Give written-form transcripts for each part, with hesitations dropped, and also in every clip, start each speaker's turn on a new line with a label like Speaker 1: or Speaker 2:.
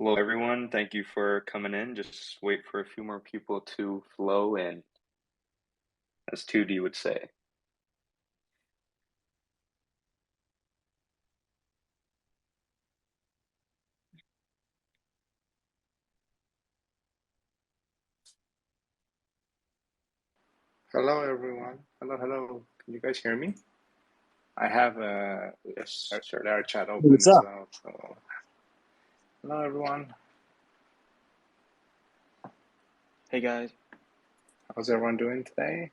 Speaker 1: Hello, everyone. Thank you for coming in. Just wait for a few more people to flow in, as 2D would say. Hello, everyone. Hello, hello. Can you guys hear me? I have our chat open
Speaker 2: What's
Speaker 1: as
Speaker 2: up?
Speaker 1: well. So, hello, everyone.
Speaker 3: Hey guys.
Speaker 1: How's everyone doing today?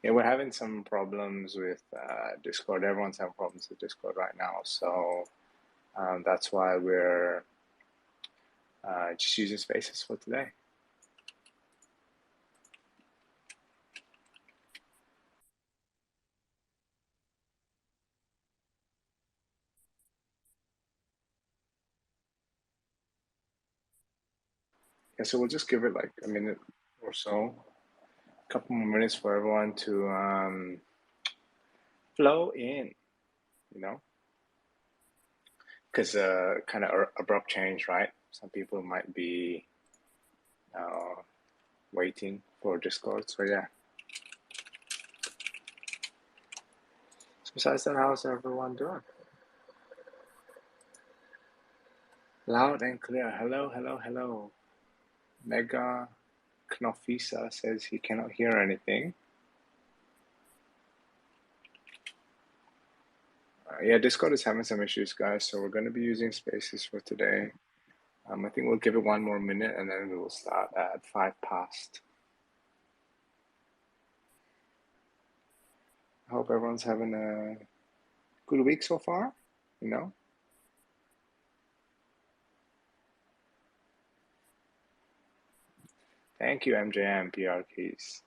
Speaker 1: Yeah, we're having some problems with Discord. Everyone's having problems with Discord right now. So that's why we're just using Spaces for today. Yeah, so we'll just give it like a minute or so, a couple more minutes for everyone to flow in, you know, because kind of abrupt change, right? Some people might be waiting for Discord, so yeah. So besides that, how's everyone doing? Loud and clear. Hello, hello, hello. Mega Knofisa says he cannot hear anything. Yeah, Discord is having some issues, guys, so we're going to be using Spaces for today. I think we'll give it one more minute and then we will start at 5 past. I hope everyone's having a good week so far, you know? Thank you, MJM PR Keys.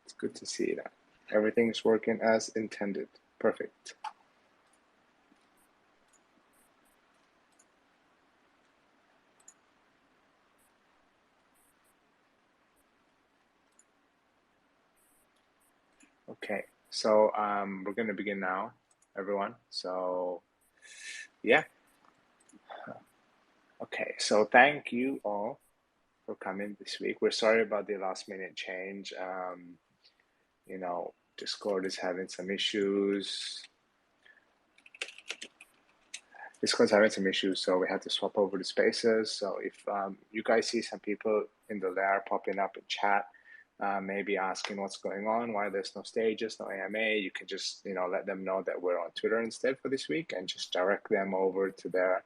Speaker 1: It's good to see that everything's working as intended. Perfect. Okay, so we're going to begin now, everyone. So, yeah. Okay, so thank you all for coming this week. We're sorry about the last minute change. You know, Discord is having some issues. Discord's having some issues, so we had to swap over to Spaces. So if you guys see some people in the lair popping up in chat, maybe asking what's going on, why there's no stages, no AMA, you can just, you know, let them know that we're on Twitter instead for this week and just direct them over to there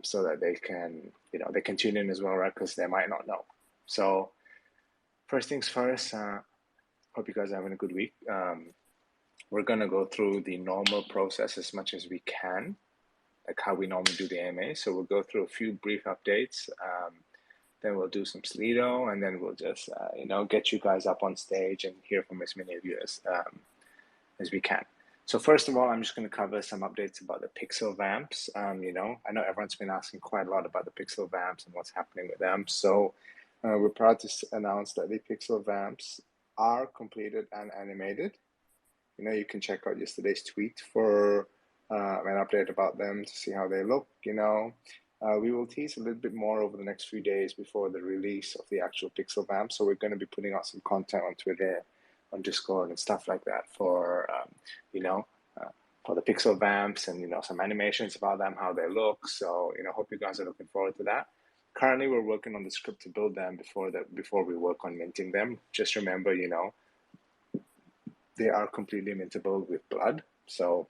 Speaker 1: so that they can, you know, they can tune in as well, right? Because they might not know. So first things first, hope you guys are having a good week. We're going to go through the normal process as much as we can, like how we normally do the AMA. So we'll go through a few brief updates. Then we'll do some Slido, and then we'll just, you know, get you guys up on stage and hear from as many of you as we can. So first of all, I'm just going to cover some updates about the Pixel Vamps. You know, I know everyone's been asking quite a lot about the Pixel Vamps and what's happening with them. So we're proud to announce that the Pixel Vamps are completed and animated. You know, you can check out yesterday's tweet for an update about them to see how they look, you know. We will tease a little bit more over the next few days before the release of the actual Pixel Vamp. So we're going to be putting out some content on Twitter, on Discord, and stuff like that for, you know, for the Pixel Vamps and, you know, some animations about them, how they look. So, you know, hope you guys are looking forward to that. Currently, we're working on the script to build them before we work on minting them. Just remember, you know, they are completely mintable with blood. So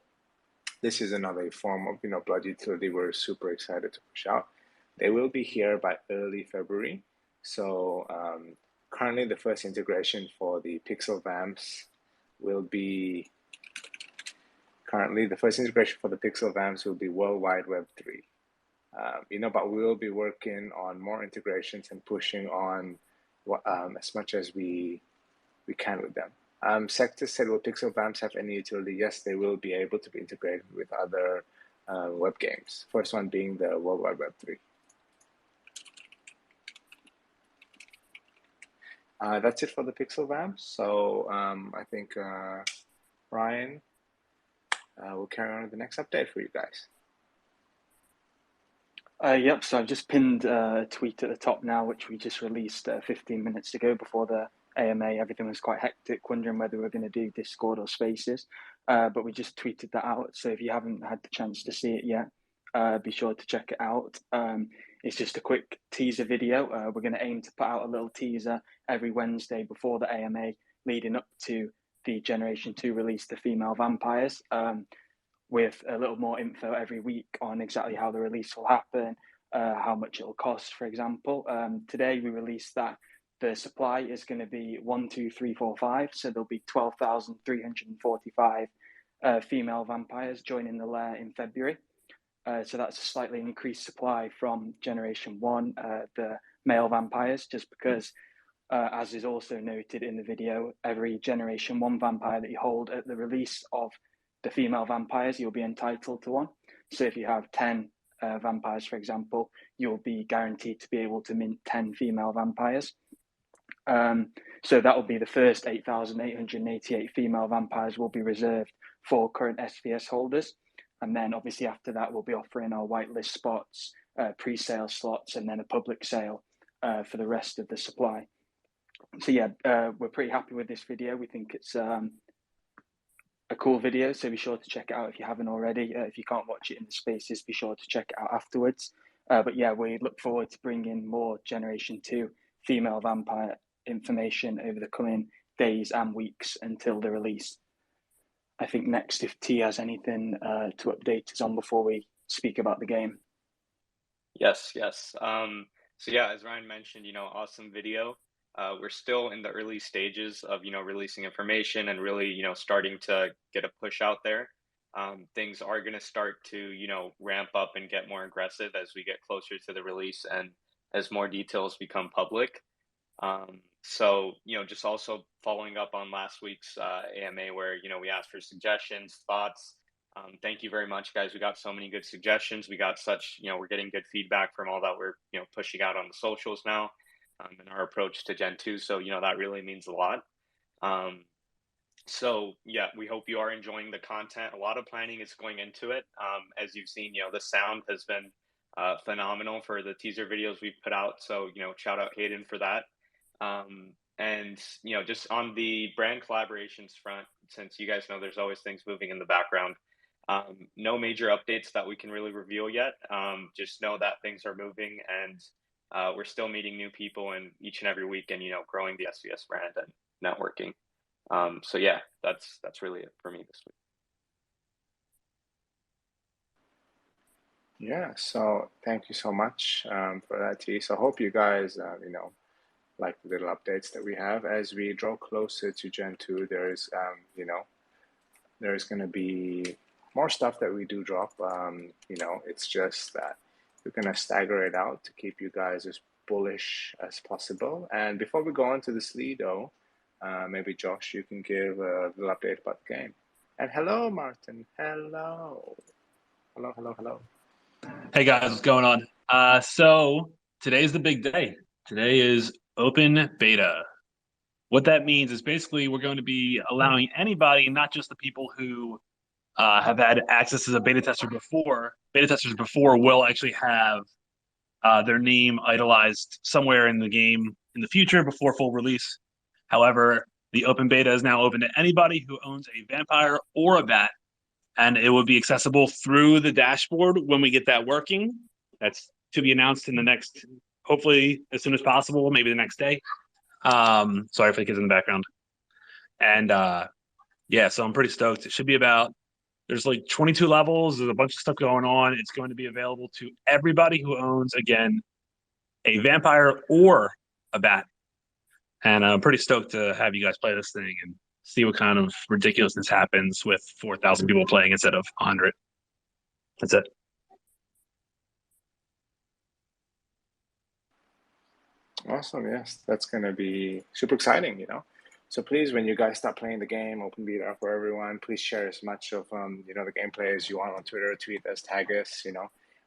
Speaker 1: this is another form of, you know, blood utility we're super excited to push out. They will be here by early February. So currently the first integration for the Pixel Vamps will be, World Wide Web 3. You know, but we will be working on more integrations and pushing on as much as we can with them. Sector said, will Pixel Vamps have any utility? Yes, they will be able to be integrated with other web games. First one being the World Wide Web 3. That's it for the Pixel Vamps. So I think Ryan will carry on with the next update for you guys.
Speaker 3: Yep, so I've just pinned a tweet at the top now, which we just released 15 minutes ago before the AMA. Everything was quite hectic, wondering whether we are going to do Discord or Spaces. But we just tweeted that out. So if you haven't had the chance to see it yet, be sure to check it out. It's just a quick teaser video. We're going to aim to put out a little teaser every Wednesday before the AMA, leading up to the Generation 2 release, the female vampires. With a little more info every week on exactly how the release will happen, how much it'll cost, for example. Today we released that the supply is going to be 1, 2, 3, 4, 5. So there'll be 12,345 female vampires joining the lair in February. So that's a slightly increased supply from Generation 1, the male vampires, just because, as is also noted in the video, every Generation 1 vampire that you hold at the release of the female vampires, you'll be entitled to one. So if you have 10 vampires, for example, you'll be guaranteed to be able to mint 10 female vampires. So that will be the first 8,888 female vampires will be reserved for current SVS holders. And then obviously after that, we'll be offering our whitelist spots, pre-sale slots, and then a public sale for the rest of the supply. So yeah, we're pretty happy with this video. We think it's a cool video, so be sure to check it out if you haven't already. If you can't watch it in the Spaces, be sure to check it out afterwards. But yeah, we look forward to bringing more Generation 2 female vampire information over the coming days and weeks until the release. I think next, if T has anything to update us on before we speak about the game.
Speaker 2: Yes. So yeah, as Ryan mentioned, awesome video. We're still in the early stages of, releasing information and really, starting to get a push out there. Things are going to start to, ramp up and get more aggressive as we get closer to the release and as more details become public. So, just also following up on last week's AMA where, we asked for suggestions, thoughts. Thank you very much, guys. We got so many good suggestions. We got such, we're getting good feedback from all that we're, pushing out on the socials now. And our approach to Gen 2. So, that really means a lot. So, yeah, we hope you are enjoying the content. A lot of planning is going into it. As you've seen, the sound has been phenomenal for the teaser videos we've put out. So, shout out Hayden for that. And, just on the brand collaborations front, since you guys know there's always things moving in the background, no major updates that we can really reveal yet. Just know that things are moving and we're still meeting new people and each and every week and, growing the SVS brand and networking. So yeah, that's really it for me this week.
Speaker 1: Yeah, so thank you so much for that, T. So I hope you guys, like the little updates that we have. As we draw closer to Gen 2, there's, there's going to be more stuff that we do drop. It's just that we're going to stagger it out to keep you guys as bullish as possible. And before we go on to the Slido, maybe Josh, you can give a little update about the game. And hello, Martin. Hello.
Speaker 4: Hey guys, what's going on? So today's the big day. Today is open beta. What that means is basically we're going to be allowing anybody, not just the people who have had access as a beta tester before. Beta testers before will actually have their name idolized somewhere in the game in the future before full release. However, the open beta is now open to anybody who owns a vampire or a bat, and it will be accessible through the dashboard when we get that working. That's to be announced in the next, hopefully as soon as possible, maybe the next day. Sorry for the kids in the background. And yeah, so I'm pretty stoked. It should be there's like 22 levels. There's a bunch of stuff going on. It's going to be available to everybody who owns, again, a vampire or a bat. And I'm pretty stoked to have you guys play this thing and see what kind of ridiculousness happens with 4,000 people playing instead of 100. That's it.
Speaker 1: Awesome. Yes, that's going to be super exciting, So please, when you guys start playing the game, open beta for everyone, please share as much of, the gameplay as you want on Twitter, tweet us, tag us, and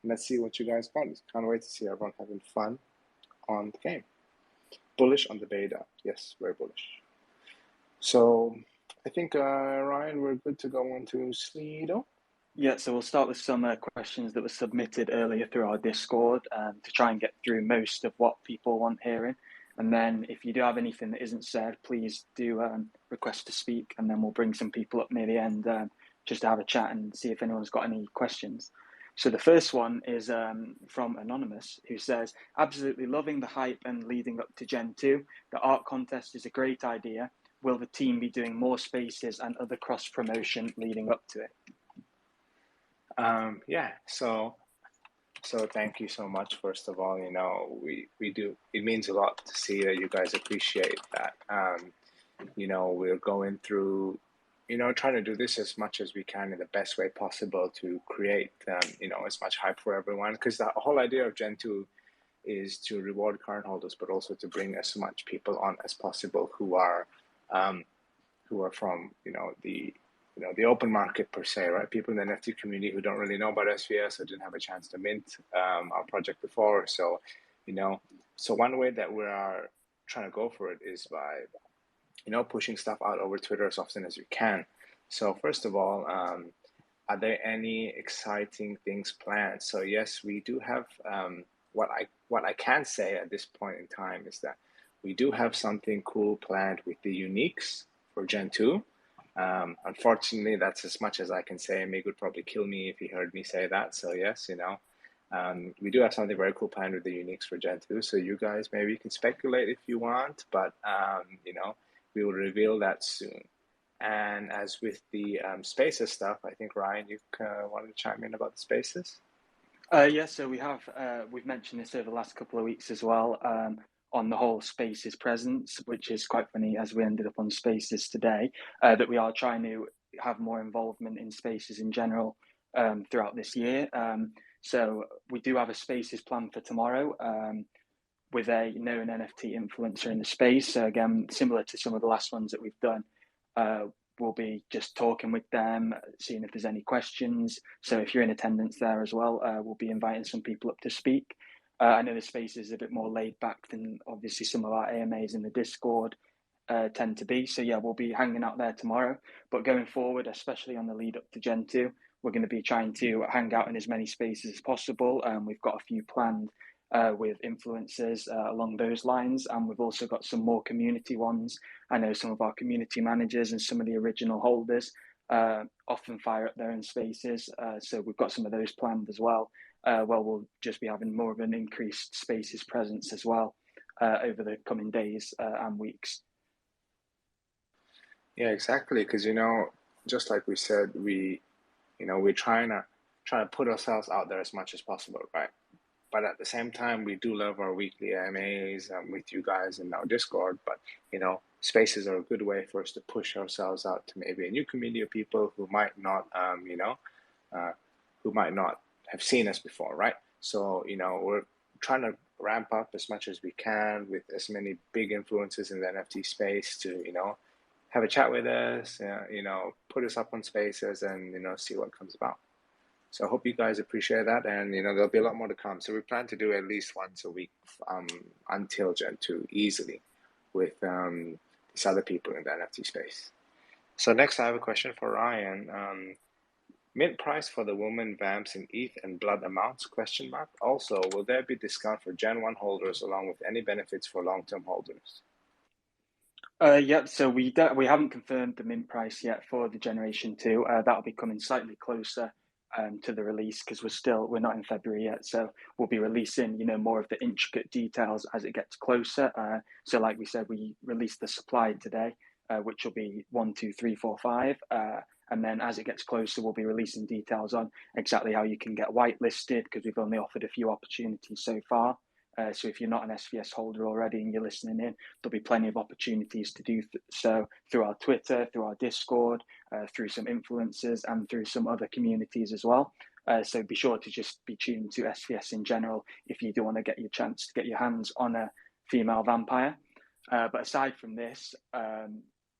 Speaker 1: let's see what you guys got. Can't wait to see everyone having fun on the game. Bullish on the beta. Yes, very bullish. So I think, Ryan, we're good to go on to Slido.
Speaker 3: Yeah, so we'll start with some questions that were submitted earlier through our Discord to try and get through most of what people want hearing. And then if you do have anything that isn't said, please do request to speak, and then we'll bring some people up near the end just to have a chat and see if anyone's got any questions. So the first one is from Anonymous, who says, absolutely loving the hype and leading up to Gen 2. The art contest is a great idea. Will the team be doing more spaces and other cross promotion leading up to it?
Speaker 1: Yeah, so thank you so much. First of all, we do, it means a lot to see that you guys appreciate that. We're going through, trying to do this as much as we can in the best way possible to create, as much hype for everyone. Because the whole idea of Gen 2 is to reward current holders, but also to bring as much people on as possible who are from, the open market per se, right? People in the NFT community who don't really know about SVS or didn't have a chance to mint our project before. So, so one way that we are trying to go for it is by, pushing stuff out over Twitter as often as we can. So first of all, are there any exciting things planned? So yes, we do have, what I can say at this point in time is that we do have something cool planned with the uniques for Gen 2. Unfortunately, that's as much as I can say. Mig would probably kill me if he heard me say that. So yes, we do have something very cool planned with the uniques for Gen 2. So you guys maybe can speculate if you want, but we will reveal that soon. And as with the spaces stuff, I think Ryan, you wanted to chime in about the spaces.
Speaker 3: Yeah, so we've mentioned this over the last couple of weeks as well. On the whole Spaces presence, which is quite funny as we ended up on Spaces today, that we are trying to have more involvement in Spaces in general throughout this year. So we do have a Spaces plan for tomorrow with a known NFT influencer in the space. So again, similar to some of the last ones that we've done, we'll be just talking with them, seeing if there's any questions. So if you're in attendance there as well, we'll be inviting some people up to speak. I know the space is a bit more laid back than obviously some of our AMAs in the Discord tend to be. So yeah, we'll be hanging out there tomorrow. But going forward, especially on the lead up to Gen 2, we're going to be trying to hang out in as many spaces as possible. We've got a few planned with influencers along those lines. And we've also got some more community ones. I know some of our community managers and some of the original holders often fire up their own spaces. So we've got some of those planned as well. We'll just be having more of an increased spaces presence as well over the coming days and weeks.
Speaker 1: Yeah, exactly. Because just like we said, we're trying to put ourselves out there as much as possible, right? But at the same time, we do love our weekly AMAs with you guys in our Discord. But spaces are a good way for us to push ourselves out to maybe a new community of people who might not, who might not have seen us before, right? So, we're trying to ramp up as much as we can with as many big influences in the NFT space to, have a chat with us, put us up on spaces and, see what comes about. So I hope you guys appreciate that. And, there'll be a lot more to come. So we plan to do at least once a week until Gen 2 easily with these other people in the NFT space. So next I have a question for Ryan. Mint price for the woman vamps in ETH and blood amounts, ? Also, will there be discount for Gen 1 holders along with any benefits for long-term holders?
Speaker 3: Yep, so we haven't confirmed the mint price yet for the Generation 2. That'll be coming slightly closer to the release because we're not in February yet. So we'll be releasing, more of the intricate details as it gets closer. So like we said, we released the supply today, which will be 1, 2, 3, 4, 5. And then as it gets closer, we'll be releasing details on exactly how you can get whitelisted because we've only offered a few opportunities so far. So if you're not an SVS holder already and you're listening in, there'll be plenty of opportunities to do so through our Twitter, through our Discord, through some influencers and through some other communities as well. So be sure to just be tuned to SVS in general if you do want to get your chance to get your hands on a female vampire. But aside from this,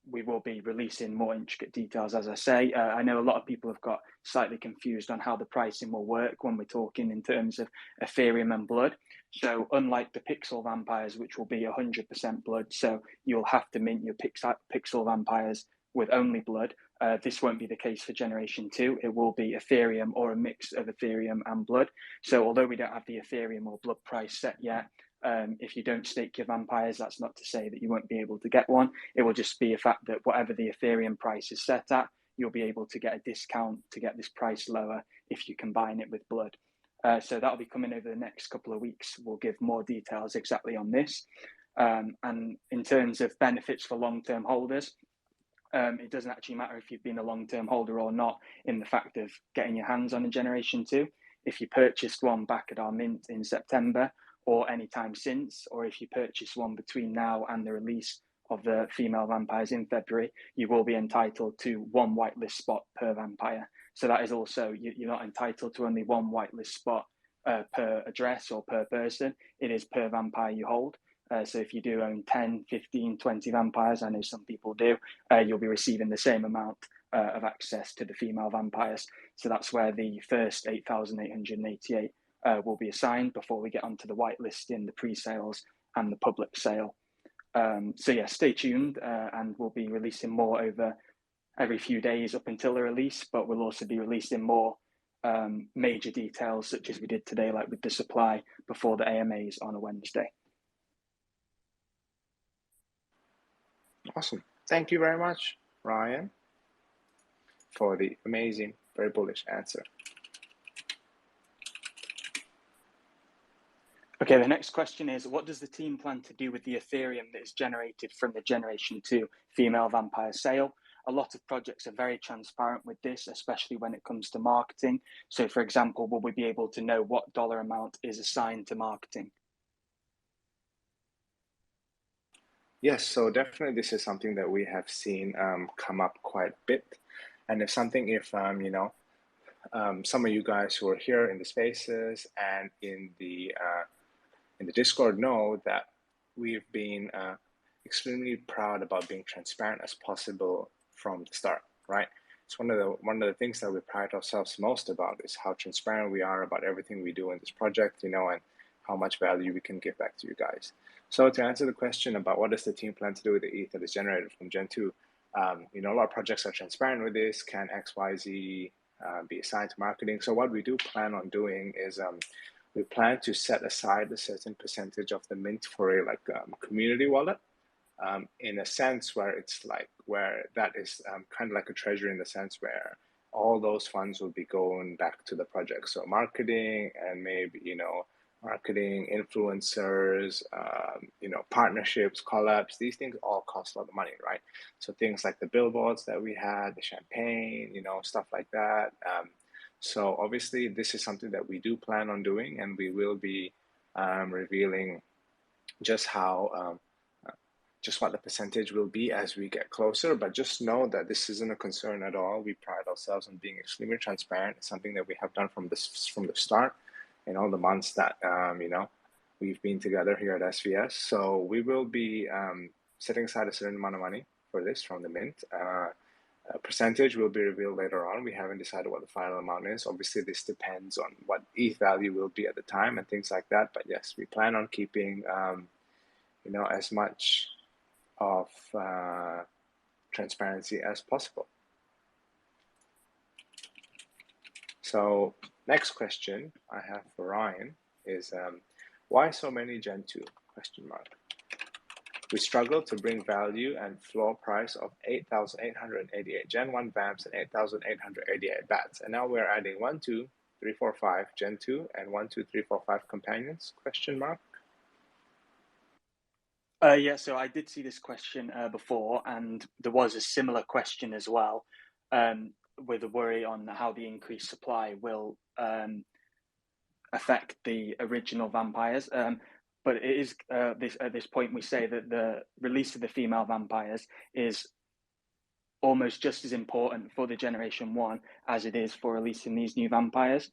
Speaker 3: we will be releasing more intricate details, as I say. I know a lot of people have got slightly confused on how the pricing will work when we're talking in terms of Ethereum and blood. So unlike the Pixel Vampires, which will be 100% blood, so you'll have to mint your Pixel Vampires with only blood, This won't be the case for Generation 2. It will be Ethereum or a mix of Ethereum and Blood. So although we don't have the Ethereum or Blood price set yet, if you don't stake your vampires, that's not to say that you won't be able to get one. It will just be a fact that whatever the Ethereum price is set at, you'll be able to get a discount to get this price lower if you combine it with Blood. So that'll be coming over the next couple of weeks. We'll give more details exactly on this. And in terms of benefits for long-term holders, it doesn't actually matter if you've been a long-term holder or not in the fact of getting your hands on a Generation 2. If you purchased one back at our mint in September or any time since, or if you purchase one between now and the release of the female vampires in February, you will be entitled to one whitelist spot per vampire. So that is also, you're not entitled to only one whitelist spot per address or per person. It is per vampire you hold. So if you do own 10, 15, 20 vampires, I know some people do, you'll be receiving the same amount of access to the female vampires. So that's where the first 8,888 will be assigned before we get onto the whitelisting, the pre-sales and the public sale. So yeah, stay tuned and we'll be releasing more over every few days up until the release, but we'll also be releasing more major details such as we did today, like with the supply before the AMAs on a Wednesday.
Speaker 1: Awesome. Thank you very much, Ryan, for the amazing, very bullish answer.
Speaker 3: Okay, the next question is, what does the team plan to do with the Ethereum that is generated from the Generation 2 female vampire sale? A lot of projects are very transparent with this, especially when it comes to marketing. So for example, will we be able to know what dollar amount is assigned to marketing?
Speaker 1: Yes, so definitely this is something that we have seen come up quite a bit. And if some of you guys who are here in the spaces and in the Discord know that we've been extremely proud about being transparent as possible from the start, right? It's one of the things that we pride ourselves most about is how transparent we are about everything we do in this project, and how much value we can give back to you guys. So to answer the question about what does the team plan to do with the ETH that is generated from Gen 2, a lot of projects are transparent with this. Can X, Y, Z be assigned to marketing? So what we do plan on doing is we plan to set aside a certain percentage of the mint for a community wallet, in a sense where that is kind of like a treasury in the sense where all those funds will be going back to the project. So marketing and maybe, marketing, influencers, partnerships, collabs, these things all cost a lot of money, right? So things like the billboards that we had, the champagne, stuff like that. So obviously this is something that we do plan on doing, and we will be revealing just what the percentage will be as we get closer. But just know that this isn't a concern at all. We pride ourselves on being extremely transparent. It's something that we have done from the start in all the months that we've been together here at SVS. So we will be setting aside a certain amount of money for this from the mint. A percentage will be revealed later on. We haven't decided what the final amount is. Obviously, this depends on what ETH value will be at the time and things like that. But yes, we plan on keeping as much of transparency as possible. So next question I have for Ryan is, why so many Gen 2? We struggle to bring value and floor price of 8,888 Gen 1 Vamps and 8,888 Bats. And now we're adding 1, 2, 3, 4, 5 Gen 2 and 1, 2, 3, 4, 5 companions?
Speaker 3: Yeah, so I did see this question before, and there was a similar question as well, with a worry on how the increased supply will affect the original vampires. But it is at this point we say that the release of the female vampires is almost just as important for the Generation 1 as it is for releasing these new vampires.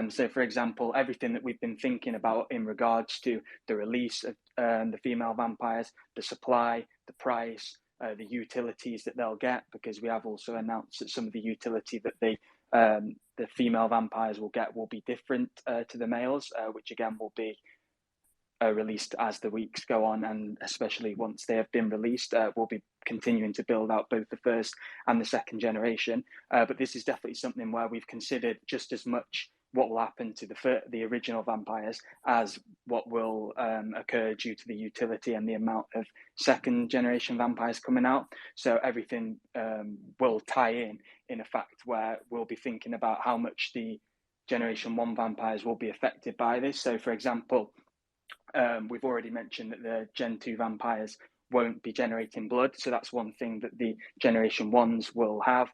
Speaker 3: So, for example, everything that we've been thinking about in regards to the release of the female vampires, the supply, the price, the utilities that they'll get, because we have also announced that some of the utility that the female vampires will get will be different to the males, which again will be released as the weeks go on, and especially once they have been released, we'll be continuing to build out both the first and the second generation. But this is definitely something where we've considered just as much what will happen to the original vampires as what will occur due to the utility and the amount of second generation vampires coming out. So everything will tie in a fact where we'll be thinking about how much the generation 1 vampires will be affected by this. So for example, we've already mentioned that the Gen 2 vampires won't be generating blood. So that's one thing that the generation 1s will have.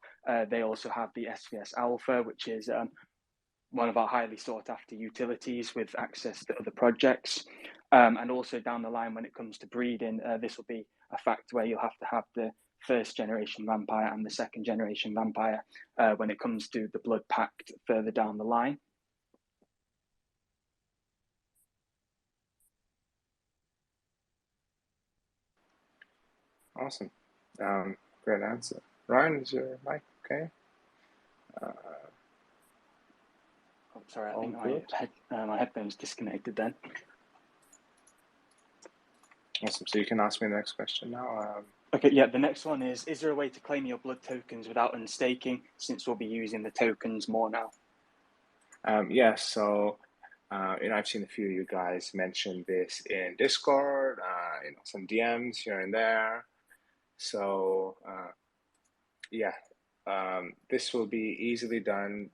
Speaker 3: They also have the SVS Alpha, which is one of our highly sought after utilities with access to other projects. And also down the line, when it comes to breeding, this will be a fact where you'll have to have the first generation vampire and the second generation vampire when it comes to the blood pact further down the line.
Speaker 1: Awesome. Great answer. Ryan, is your mic okay?
Speaker 3: Sorry, I think my headphones disconnected then.
Speaker 1: Awesome. So you can ask me the next question now.
Speaker 3: Okay, yeah, the next one is there a way to claim your blood tokens without unstaking, since we'll be using the tokens more now?
Speaker 1: Yes, so I've seen a few of you guys mention this in Discord, some DMs here and there. So yeah, this will be easily done.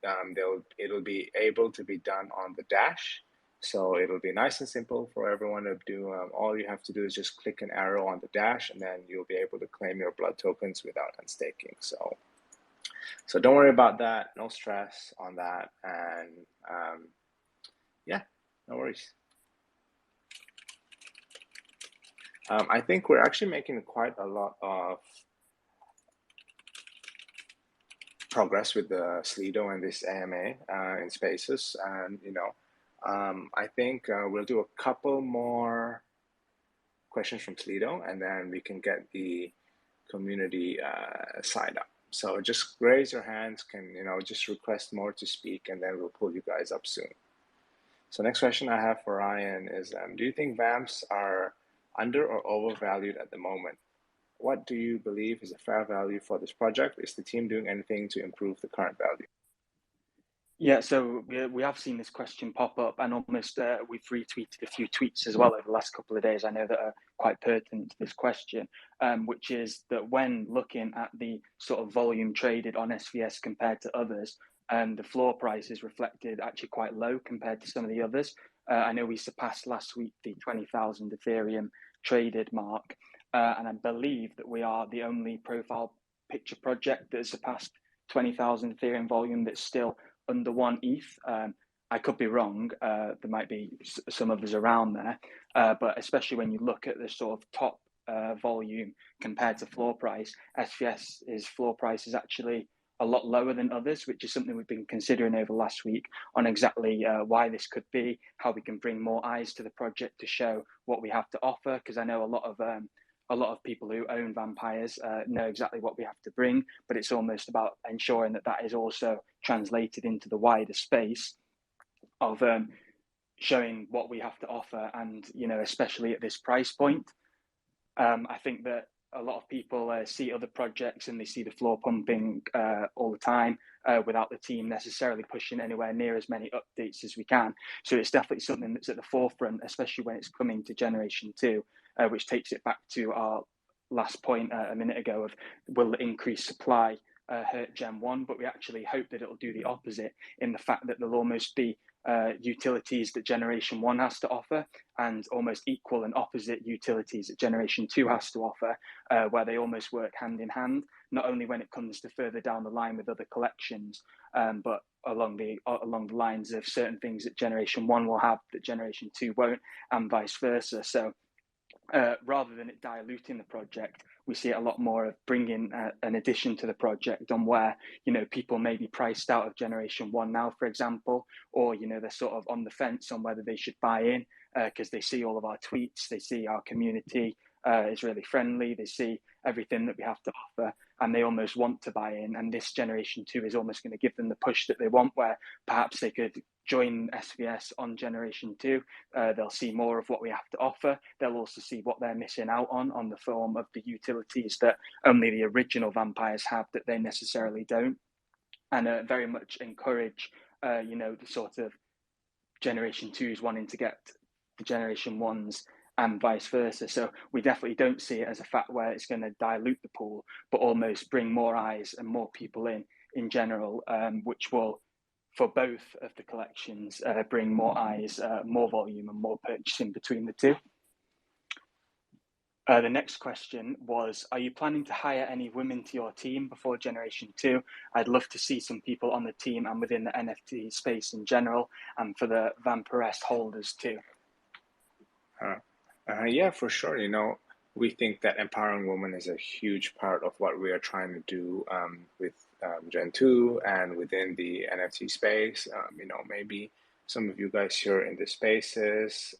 Speaker 1: It'll be able to be done on the dash. So it'll be nice and simple for everyone to do. All you have to do is just click an arrow on the dash, and then you'll be able to claim your blood tokens without unstaking. So don't worry about that. No stress on that. And yeah, no worries. I think we're actually making quite a lot of progress with the Slido and this AMA in Spaces, and I think we'll do a couple more questions from Slido, and then we can get the community side up. So just raise your hands, just request more to speak, and then we'll pull you guys up soon. So next question I have for Ryan is, do you think Vamps are under or overvalued at the moment? What do you believe is a fair value for this project? Is the team doing anything to improve the current value?
Speaker 3: Yeah, so we have seen this question pop up, and almost we've retweeted a few tweets as well over the last couple of days, I know, that are quite pertinent to this question, which is that when looking at the sort of volume traded on SVS compared to others, the floor price is reflected actually quite low compared to some of the others. I know we surpassed last week the 20,000 Ethereum traded mark, and I believe that we are the only profile picture project that has surpassed 20,000 Ethereum volume that's still under 1 ETH. I could be wrong. There might be some others around there, but especially when you look at the sort of top volume compared to floor price, SVS's floor price is actually a lot lower than others, which is something we've been considering over last week on exactly why this could be, how we can bring more eyes to the project to show what we have to offer, because I know a lot of people who own vampires know exactly what we have to bring, but it's almost about ensuring that that is also translated into the wider space of showing what we have to offer, and especially at this price point. I think that a lot of people see other projects and they see the floor pumping all the time without the team necessarily pushing anywhere near as many updates as we can. So it's definitely something that's at the forefront, especially when it's coming to Generation 2, which takes it back to our last point a minute ago of, will the increased supply hurt Gen 1? But we actually hope that it'll do the opposite, in the fact that there'll almost be utilities that Generation 1 has to offer, and almost equal and opposite utilities that Generation 2 has to offer, where they almost work hand in hand, not only when it comes to further down the line with other collections, but along the lines of certain things that Generation 1 will have that Generation 2 won't, and vice versa. So rather than it diluting the project, we see it a lot more of bringing an addition to the project, on where people may be priced out of Generation 1 now, for example, or they're sort of on the fence on whether they should buy in because they see all of our tweets, they see our community is really friendly, they see everything that we have to offer, and they almost want to buy in. And this Generation 2 is almost going to give them the push that they want, where perhaps they could join SVS on Generation 2. They'll see more of what we have to offer. They'll also see what they're missing out on the form of the utilities that only the original Vampires have that they necessarily don't. And very much encourage, the sort of Generation 2s wanting to get the Generation 1s and vice versa. So we definitely don't see it as a fact where it's going to dilute the pool, but almost bring more eyes and more people in general, which will, for both of the collections, bring more eyes, more volume and more purchasing between the two. The next question was, are you planning to hire any women to your team before Generation 2? I'd love to see some people on the team and within the NFT space in general, and for the Vampiress holders too.
Speaker 1: Yeah, for sure. We think that empowering women is a huge part of what we are trying to do with Gen 2 and within the NFT space. Maybe some of you guys here in the spaces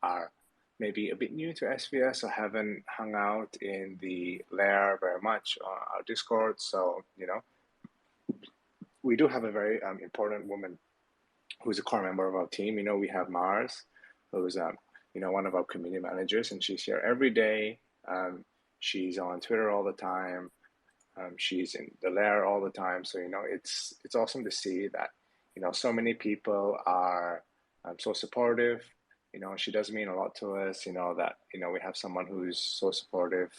Speaker 1: are maybe a bit new to SVS or haven't hung out in the lair very much on our Discord. So, we do have a very important woman who's a core member of our team. We have Mars, who's one of our community managers, and she's here every day. She's on Twitter all the time. She's in the lair all the time. So, it's awesome to see that, so many people are so supportive. She does mean a lot to us, that, we have someone who's so supportive,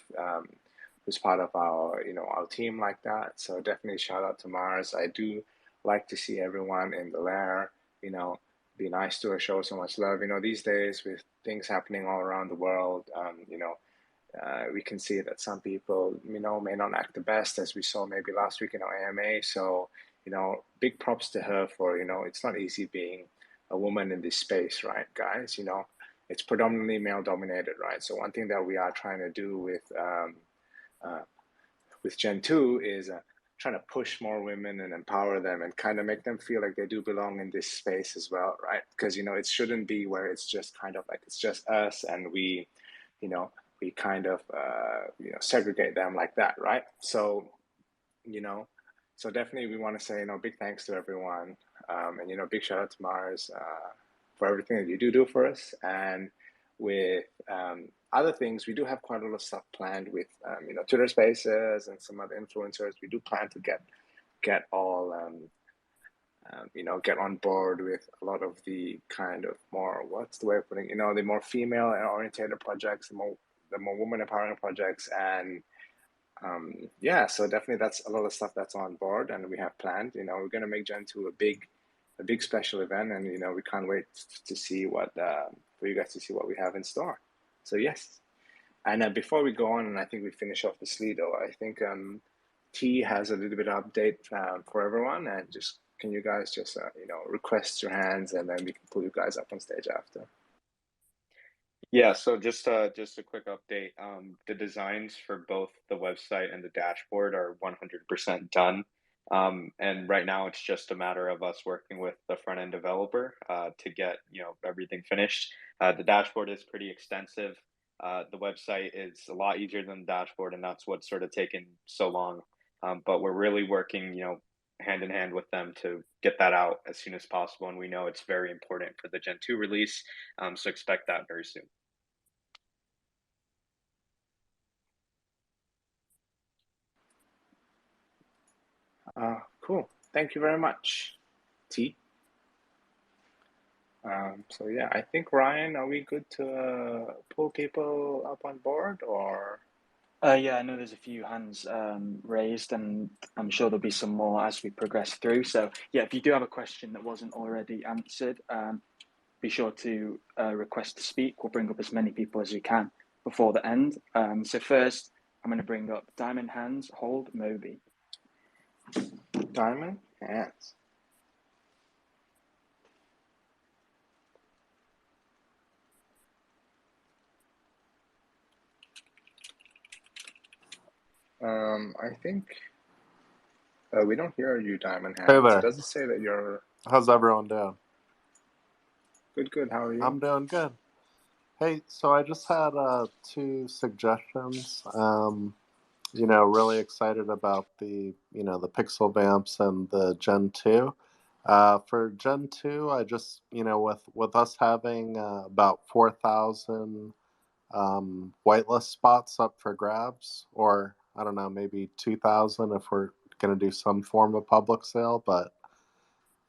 Speaker 1: who's part of our, our team like that. So definitely shout out to Mars. I do like to see everyone in the lair, be nice to her, show so much love. These days with things happening all around the world, we can see that some people, may not act the best, as we saw maybe last week in our AMA. So, big props to her for, it's not easy being a woman in this space, right, guys? It's predominantly male dominated, right? So one thing that we are trying to do with Gen 2 is trying to push more women and empower them and kind of make them feel like they do belong in this space as well, right? Because, it shouldn't be where it's just kind of like it's just us and we kind of, segregate them like that, right? So, so definitely we want to say, big thanks to everyone. And, big shout out to Mars for everything that you do for us. And with other things, we do have quite a lot of stuff planned with, Twitter Spaces and some other influencers. We do plan to get all, get on board with a lot of the kind of more, what's the way of putting, the more female oriented projects, the more woman empowering projects. And so definitely that's a lot of stuff that's on board and we have planned. We're going to make Gen 2 a big special event, and we can't wait to see what for you guys to see what we have in store. So yes, and before we go on, and I think we finish off the Slido, I think T has a little bit of update for everyone, and just can you guys just request your hands, and then we can pull you guys up on stage after.
Speaker 2: Yeah, so just a quick update. The designs for both the website and the dashboard are 100% done. And right now it's just a matter of us working with the front end developer to get everything finished. The dashboard is pretty extensive. The website is a lot easier than the dashboard, and that's what's sort of taken so long. But we're really working, hand in hand with them to get that out as soon as possible. And we know it's very important for the Gen 2 release. So expect that very soon.
Speaker 1: Cool. Thank you very much, T. So yeah, I think Ryan, are we good to pull people up on board or?
Speaker 3: Yeah, I know there's a few hands raised, and I'm sure there'll be some more as we progress through. So yeah, if you do have a question that wasn't already answered, be sure to request to speak. We'll bring up as many people as we can before the end. So first, I'm going to bring up Diamond Hands, Hold, Moby.
Speaker 1: Diamond Hands. I think we don't hear you, Diamond Hands.
Speaker 5: Hey there.
Speaker 1: It doesn't say that you're...
Speaker 5: How's everyone doing?
Speaker 1: Good. How are you?
Speaker 5: I'm doing good. Hey, so I just had 2 suggestions. really excited about the Pixel Vamps and the Gen 2. For Gen 2, I just, with us having about 4,000 whitelist spots up for grabs, or I don't know, maybe 2,000 if we're going to do some form of public sale, but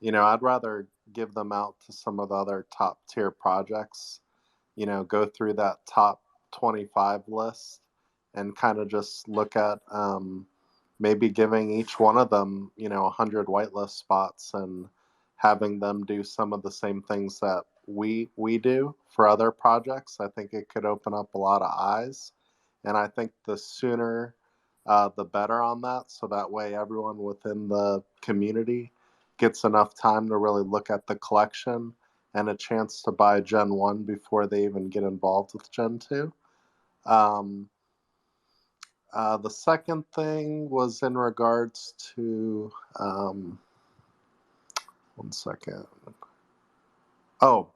Speaker 5: I'd rather give them out to some of the other top tier projects, go through that top 25 list and kind of just look at maybe giving each one of them, 100 whitelist spots and having them do some of the same things that we do for other projects. I think it could open up a lot of eyes. And I think the sooner the better on that. So that way everyone within the community gets enough time to really look at the collection and a chance to buy Gen 1 before they even get involved with Gen 2. The second thing was in regards to, one second. Oh,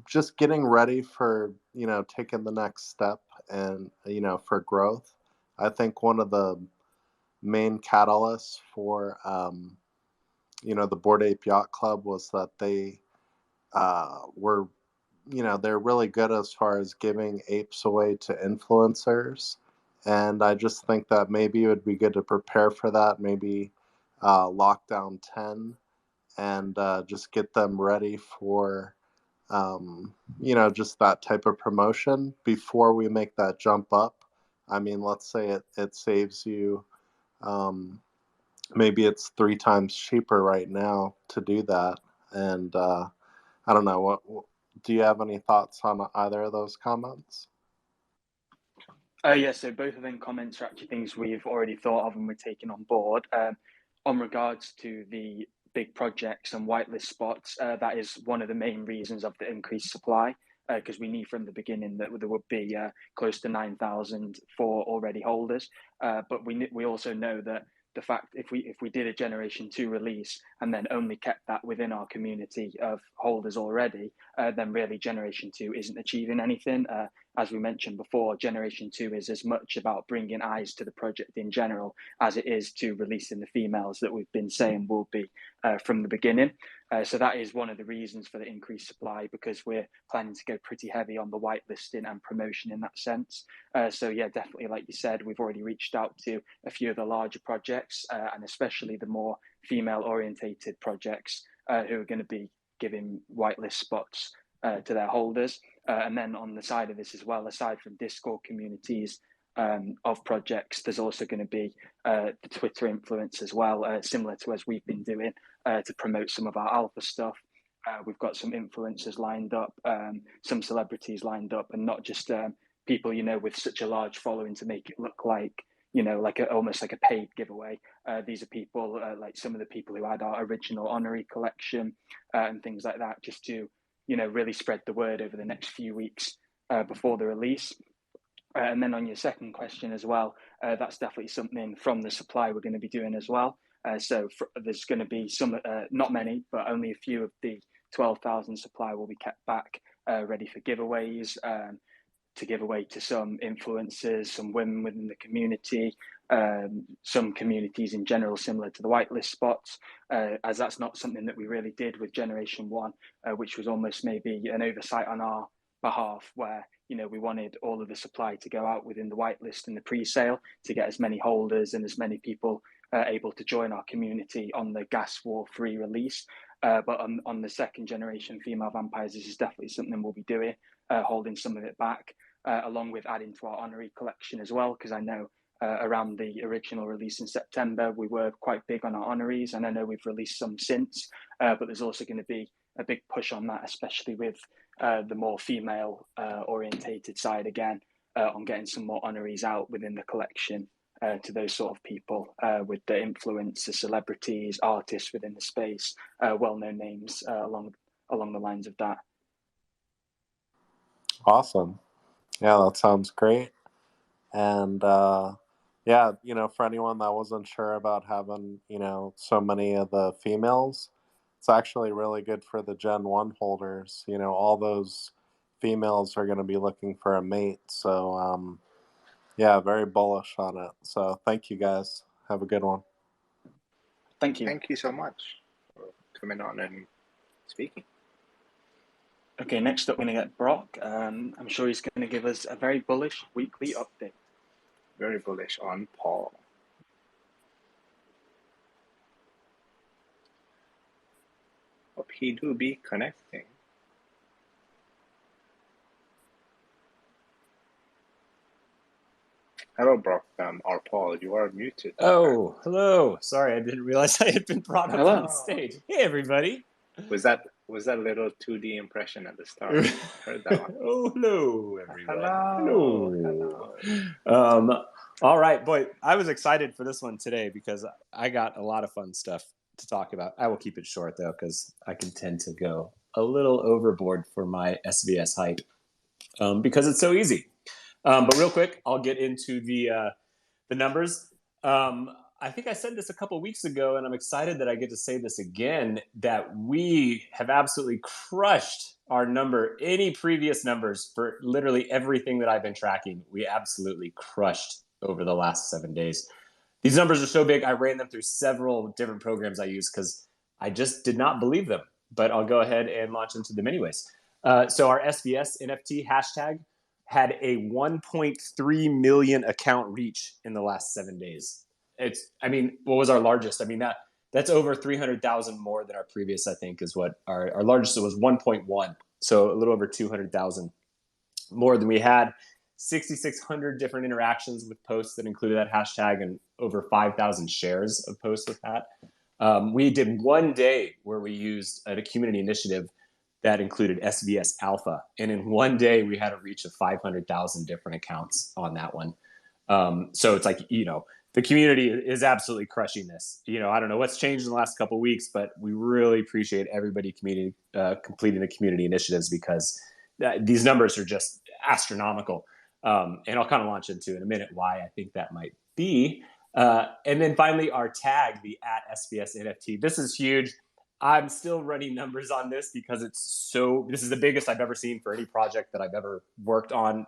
Speaker 5: just getting ready for, taking the next step and, for growth. I think one of the main catalysts for, the Bored Ape Yacht Club was that they were, they're really good as far as giving apes away to influencers. And I just think that maybe it would be good to prepare for that, maybe lockdown 10, and just get them ready for, just that type of promotion before we make that jump up. I mean, let's say it saves you, maybe it's 3 times cheaper right now to do that. And I don't know, what do you have any thoughts on either of those comments?
Speaker 3: Yeah, so both of them comments are actually things we've already thought of and we're taking on board. On regards to the big projects and whitelist spots, that is one of the main reasons of the increased supply, because we knew from the beginning that there would be close to 9,000 for already holders. But we also know that the fact if we did a Generation 2 release and then only kept that within our community of holders already, then really Generation 2 isn't achieving anything. As we mentioned before, Generation 2 is as much about bringing eyes to the project in general as it is to releasing the females that we've been saying will be from the beginning. So that is one of the reasons for the increased supply, because we're planning to go pretty heavy on the whitelisting and promotion in that sense. So yeah, definitely, like you said, we've already reached out to a few of the larger projects and especially the more female orientated projects who are going to be giving whitelist spots to their holders. And then on the side of this as well, aside from Discord communities of projects, there's also going to be the Twitter influence as well, similar to as we've been doing to promote some of our alpha stuff. We've got some influencers lined up, some celebrities lined up, and not just people, with such a large following to make it look like, almost like a paid giveaway. These are people like some of the people who had our original honorary collection and things like that, just to really spread the word over the next few weeks before the release. And then on your second question as well, that's definitely something from the supply we're going to be doing as well. So there's going to be some, not many, but only a few of the 12,000 supply will be kept back, ready for giveaways, to give away to some influencers, some women within the community, some communities in general, similar to the whitelist spots, as that's not something that we really did with Generation 1, which was almost maybe an oversight on our behalf, where we wanted all of the supply to go out within the whitelist and the pre-sale to get as many holders and as many people able to join our community on the Gas War 3 release. But on the second generation female vampires, this is definitely something we'll be doing, holding some of it back, along with adding to our honorary collection as well, because I know around the original release in September, we were quite big on our honoraries, and I know we've released some since, but there's also going to be a big push on that, especially with the more female orientated side again, on getting some more honoraries out within the collection to those sort of people with the influencers, celebrities, artists within the space, well-known names along the lines of that.
Speaker 5: Awesome. Yeah, that sounds great. And yeah, for anyone that wasn't sure about having, so many of the females, it's actually really good for the Gen 1 holders. All those females are going to be looking for a mate. So, Yeah, very bullish on it. So thank you guys. Have a good one.
Speaker 3: Thank you.
Speaker 1: Thank you so much for coming on and speaking.
Speaker 3: Okay, next up we're going to get Brock. I'm sure he's going to give us a very bullish weekly update.
Speaker 1: Very bullish on Paul. Hope he do be connecting. Hello, Brock. Or Paul, you are muted.
Speaker 6: Oh, hello. Sorry, I didn't realize I had been brought up on stage. Hey, everybody.
Speaker 1: Was that a little 2D impression at the start? Heard that one.
Speaker 6: Oh, hello, everyone.
Speaker 1: Hello.
Speaker 6: All right, boy, I was excited for this one today because I got a lot of fun stuff to talk about. I will keep it short, though, because I can tend to go a little overboard for my SVS hype because it's so easy. But real quick, I'll get into the numbers. I think I said this a couple weeks ago, and I'm excited that I get to say this again, that we have absolutely crushed our any previous numbers for literally everything that I've been tracking. We absolutely crushed over the last 7 days. These numbers are so big, I ran them through several different programs I use because I just did not believe them. But I'll go ahead and launch into them anyways. So our SVS NFT hashtag had a 1.3 million account reach in the last 7 days. What was our largest? That's over 300,000 more than our previous, I think, is what our largest was 1.1. So a little over 200,000 more than we had. 6,600 different interactions with posts that included that hashtag and over 5,000 shares of posts with that. We did one day where we used a community initiative that included SVS Alpha. And in one day, we had a reach of 500,000 different accounts on that one. So it's like, the community is absolutely crushing this. I don't know what's changed in the last couple of weeks, but we really appreciate everybody completing the community initiatives because these numbers are just astronomical. And I'll kind of launch into in a minute why I think that might be. And then finally, our tag, the @SVS NFT. This is huge. I'm still running numbers on this because this is the biggest I've ever seen for any project that I've ever worked on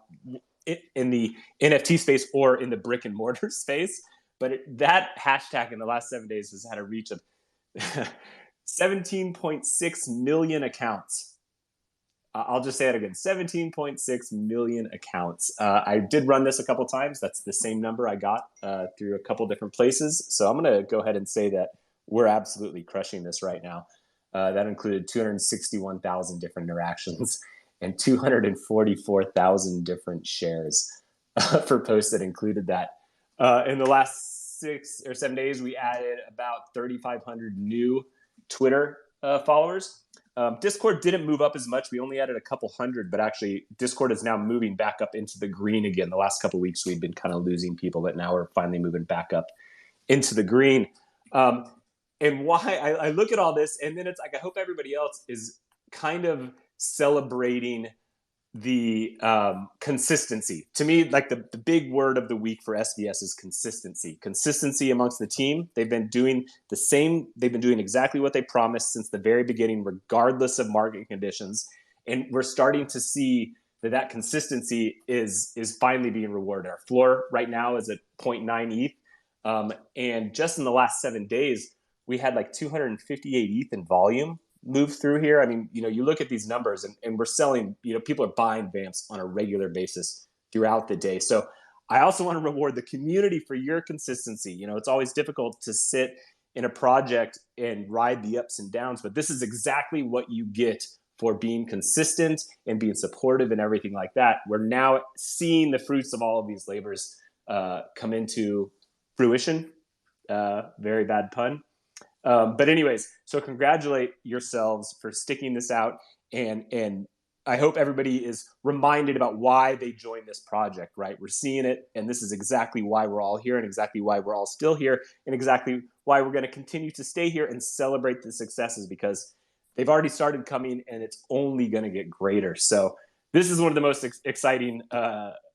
Speaker 6: in the NFT space or in the brick and mortar space. But that hashtag in the last 7 days has had a reach of 17.6 million accounts. I'll just say it again, 17.6 million accounts. I did run this a couple times. That's the same number I got through a couple different places. So I'm going to go ahead and say that we're absolutely crushing this right now. That included 261,000 different interactions and 244,000 different shares for posts that included that. In the last 6 or 7 days, we added about 3,500 new Twitter followers. Discord didn't move up as much. We only added a couple hundred, but actually Discord is now moving back up into the green again. The last couple of weeks, we've been kind of losing people, but now we're finally moving back up into the green. And why I look at all this, and then it's like I hope everybody else is kind of celebrating the consistency. To me, like the big word of the week for SVS is consistency. Consistency amongst the team. They've been doing the same. They've been doing exactly what they promised since the very beginning, regardless of market conditions. And we're starting to see that consistency is finally being rewarded. Our floor right now is at 0.9 ETH. And just in the last 7 days, we had like 258 ETH in volume move through here. I mean, you look at these numbers and we're selling, people are buying Vamps on a regular basis throughout the day. So I also want to reward the community for your consistency. It's always difficult to sit in a project and ride the ups and downs, but this is exactly what you get for being consistent and being supportive and everything like that. We're now seeing the fruits of all of these labors come into fruition. Very bad pun. But anyways, so congratulate yourselves for sticking this out. And I hope everybody is reminded about why they joined this project, right? We're seeing it, and this is exactly why we're all here and exactly why we're all still here and exactly why we're going to continue to stay here and celebrate the successes because they've already started coming and it's only going to get greater. So this is one of the most exciting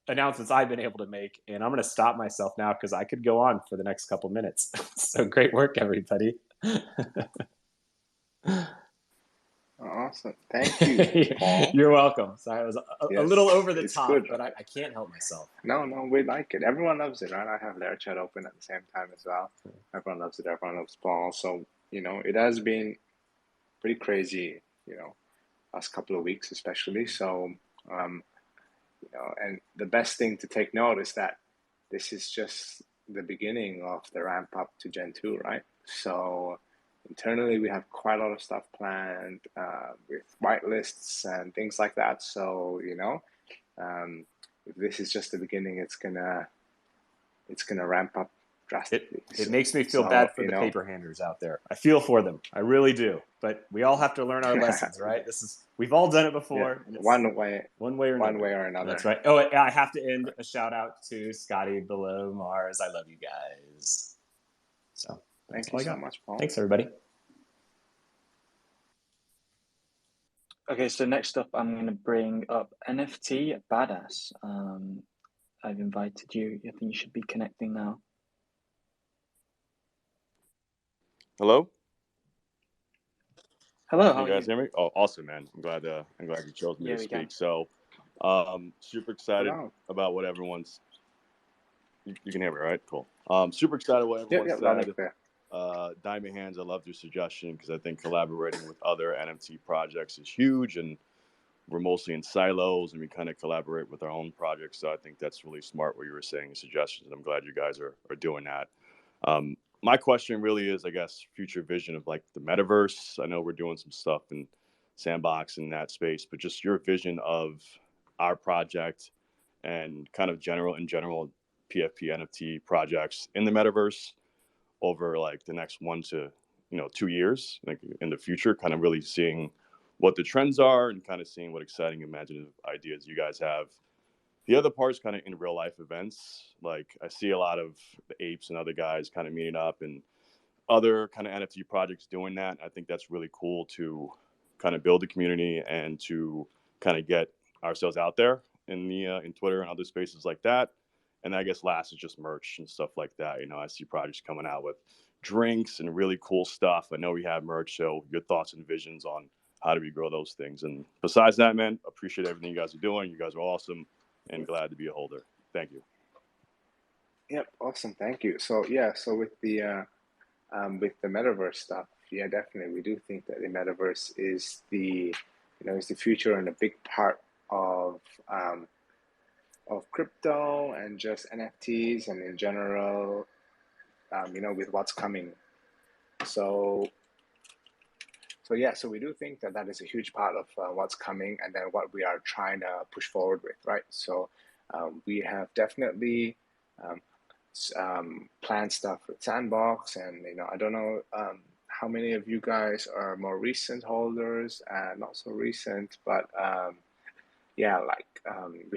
Speaker 6: announcements I've been able to make, and I'm going to stop myself now because I could go on for the next couple minutes. So great work, everybody.
Speaker 1: Awesome. Thank you, Paul.
Speaker 6: You're welcome. So I was a
Speaker 1: Yes,
Speaker 6: little over the
Speaker 1: it's
Speaker 6: top,
Speaker 1: good.
Speaker 6: but I can't help myself.
Speaker 1: No, we like it. Everyone loves it, right? I have Lair Chat open at the same time as well. Everyone loves it. Everyone loves Paul. So, it has been pretty crazy, last couple of weeks especially. So, and the best thing to take note is that this is just the beginning of the ramp up to Gen 2, right? So internally, we have quite a lot of stuff planned with whitelists and things like that. So, if this is just the beginning, it's gonna ramp up drastically.
Speaker 6: It makes me feel bad for the paper handlers out there. I feel for them. I really do. But we all have to learn our lessons, right? We've all done it before.
Speaker 1: Yeah, one way or another.
Speaker 6: That's right. Oh, I have to end a shout out to Scotty below Mars. I love you guys. So
Speaker 1: thank you so much, Paul.
Speaker 6: Thanks, everybody.
Speaker 3: Okay, so next up, I'm going to bring up NFT Badass. I've invited you. I think you should be connecting now.
Speaker 7: Hello?
Speaker 3: Hello,
Speaker 7: Can you guys hear me? Oh, awesome, man. I'm glad you chose me to speak.
Speaker 3: Can.
Speaker 7: So, super excited about what everyone's... You can hear me, right? Cool. Super excited what everyone said. Diamond Hands, I loved your suggestion because I think collaborating with other NFT projects is huge, and we're mostly in silos and we kind of collaborate with our own projects. So I think that's really smart what you were saying, suggestions. I'm glad you guys are doing that. My question really is, I guess, future vision of like the metaverse. I know we're doing some stuff in Sandbox in that space, but just your vision of our project and kind of general PFP NFT projects in the metaverse over like the next 1 to 2 years, like in the future, kind of really seeing what the trends are and kind of seeing what exciting imaginative ideas you guys have. The other part is kind of in real life events. Like I see a lot of the apes and other guys kind of meeting up and other kind of NFT projects doing that. I think that's really cool to kind of build a community and to kind of get ourselves out there in Twitter and other spaces like that. And I guess last is just merch and stuff like that. I see projects coming out with drinks and really cool stuff. I know we have merch, so your thoughts and visions on how do we grow those things. And besides that, man, appreciate everything you guys are doing. You guys are awesome and glad to be a holder. Thank you.
Speaker 1: Yep, awesome. Thank you. So with the metaverse stuff, yeah, definitely, we do think that the metaverse is the future and a big part of crypto and just NFTs and in general, with what's coming. So we do think that is a huge part of what's coming and then what we are trying to push forward with, right? So we have definitely planned stuff with Sandbox, and I don't know how many of you guys are more recent holders and not so recent, but we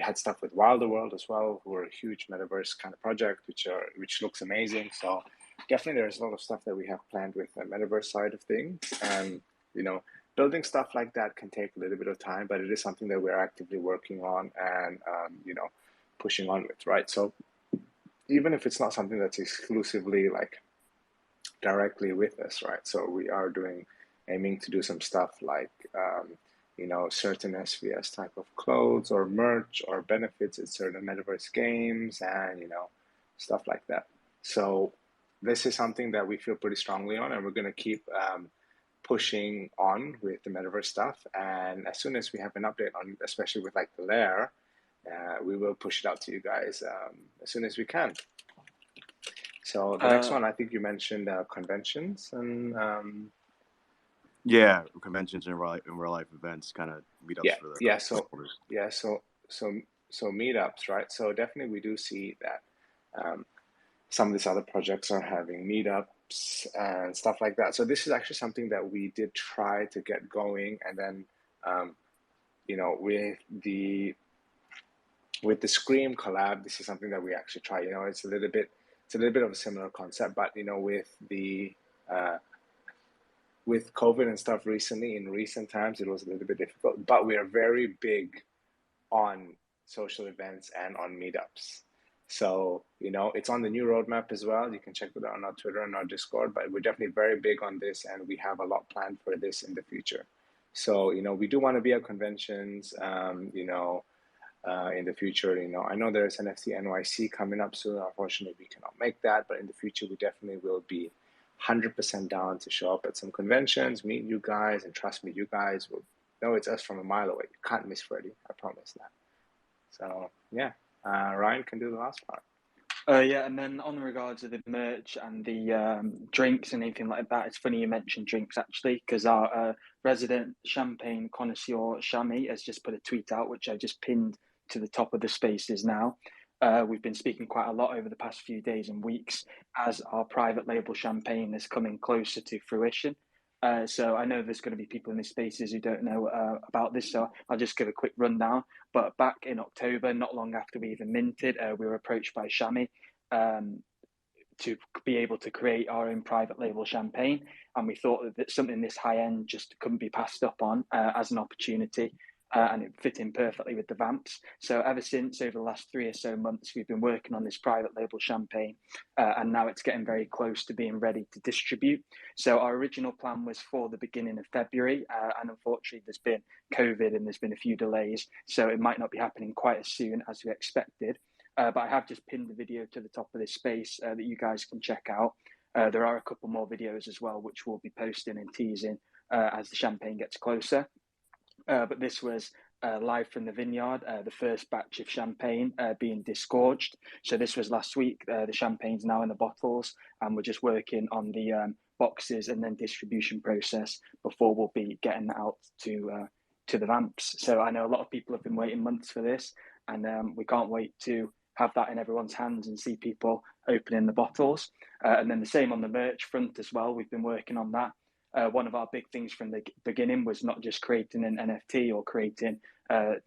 Speaker 1: had stuff with Wilder World as well, who are a huge metaverse kind of project, which looks amazing. So definitely there's a lot of stuff that we have planned with the metaverse side of things, and building stuff like that can take a little bit of time, but it is something that we're actively working on and pushing on with, right? So even if it's not something that's exclusively like directly with us, right? So we are aiming to do some stuff like certain SVS type of clothes or merch or benefits in certain metaverse games and stuff like that. So this is something that we feel pretty strongly on, and we're going to keep pushing on with the metaverse stuff. And as soon as we have an update on, especially with like the lair, we will push it out to you guys as soon as we can. So the next one, I think you mentioned conventions and
Speaker 7: conventions and real life events, kind of meetups for the
Speaker 1: so meetups, right? So definitely we do see that some of these other projects are having meetups and stuff like that. So this is actually something that we did try to get going, and then with the Scream collab, this is something that we actually try. It's a little bit of a similar concept, but with COVID and stuff recently, in recent times, it was a little bit difficult. But we are very big on social events and on meetups. So, it's on the new roadmap as well. You can check it out on our Twitter and our Discord, but we're definitely very big on this, and we have a lot planned for this in the future. So, we do want to be at conventions, in the future. I know there's NFT NYC coming up soon. Unfortunately, we cannot make that, but in the future, we definitely will be 100% down to show up at some conventions, meet you guys, and trust me, you guys will know it's us from a mile away. You can't miss Freddie. I promise that. So, yeah, Ryan can do the last part.
Speaker 3: Yeah, and then on regards to the merch and the drinks and anything like that, it's funny you mentioned drinks actually, because our resident champagne connoisseur Shami has just put a tweet out, which I just pinned to the top of the spaces now. We've been speaking quite a lot over the past few days and weeks as our private label champagne is coming closer to fruition. So I know there's going to be people in the spaces who don't know about this, so I'll just give a quick rundown. But back in October, not long after we even minted, we were approached by Shami to be able to create our own private label champagne. And we thought that something this high end just couldn't be passed up on as an opportunity. And it fit in perfectly with the Vamps. So ever since, over the last 3 or so months, we've been working on this private label champagne, and now it's getting very close to being ready to distribute. So our original plan was for the beginning of February, and unfortunately there's been COVID and there's been a few delays, so it might not be happening quite as soon as we expected. But I have just pinned the video to the top of this space that you guys can check out. There are a couple more videos as well, which we'll be posting and teasing as the champagne gets closer. But this was live from the vineyard, the first batch of champagne being disgorged. So this was last week. The champagne's now in the bottles, and we're just working on the boxes and then distribution process before we'll be getting that out to the Vamps. So I know a lot of people have been waiting months for this, and we can't wait to have that in everyone's hands and see people opening the bottles. And then the same on the merch front as well. We've been working on that. One of our big things from the beginning was not just creating an NFT or creating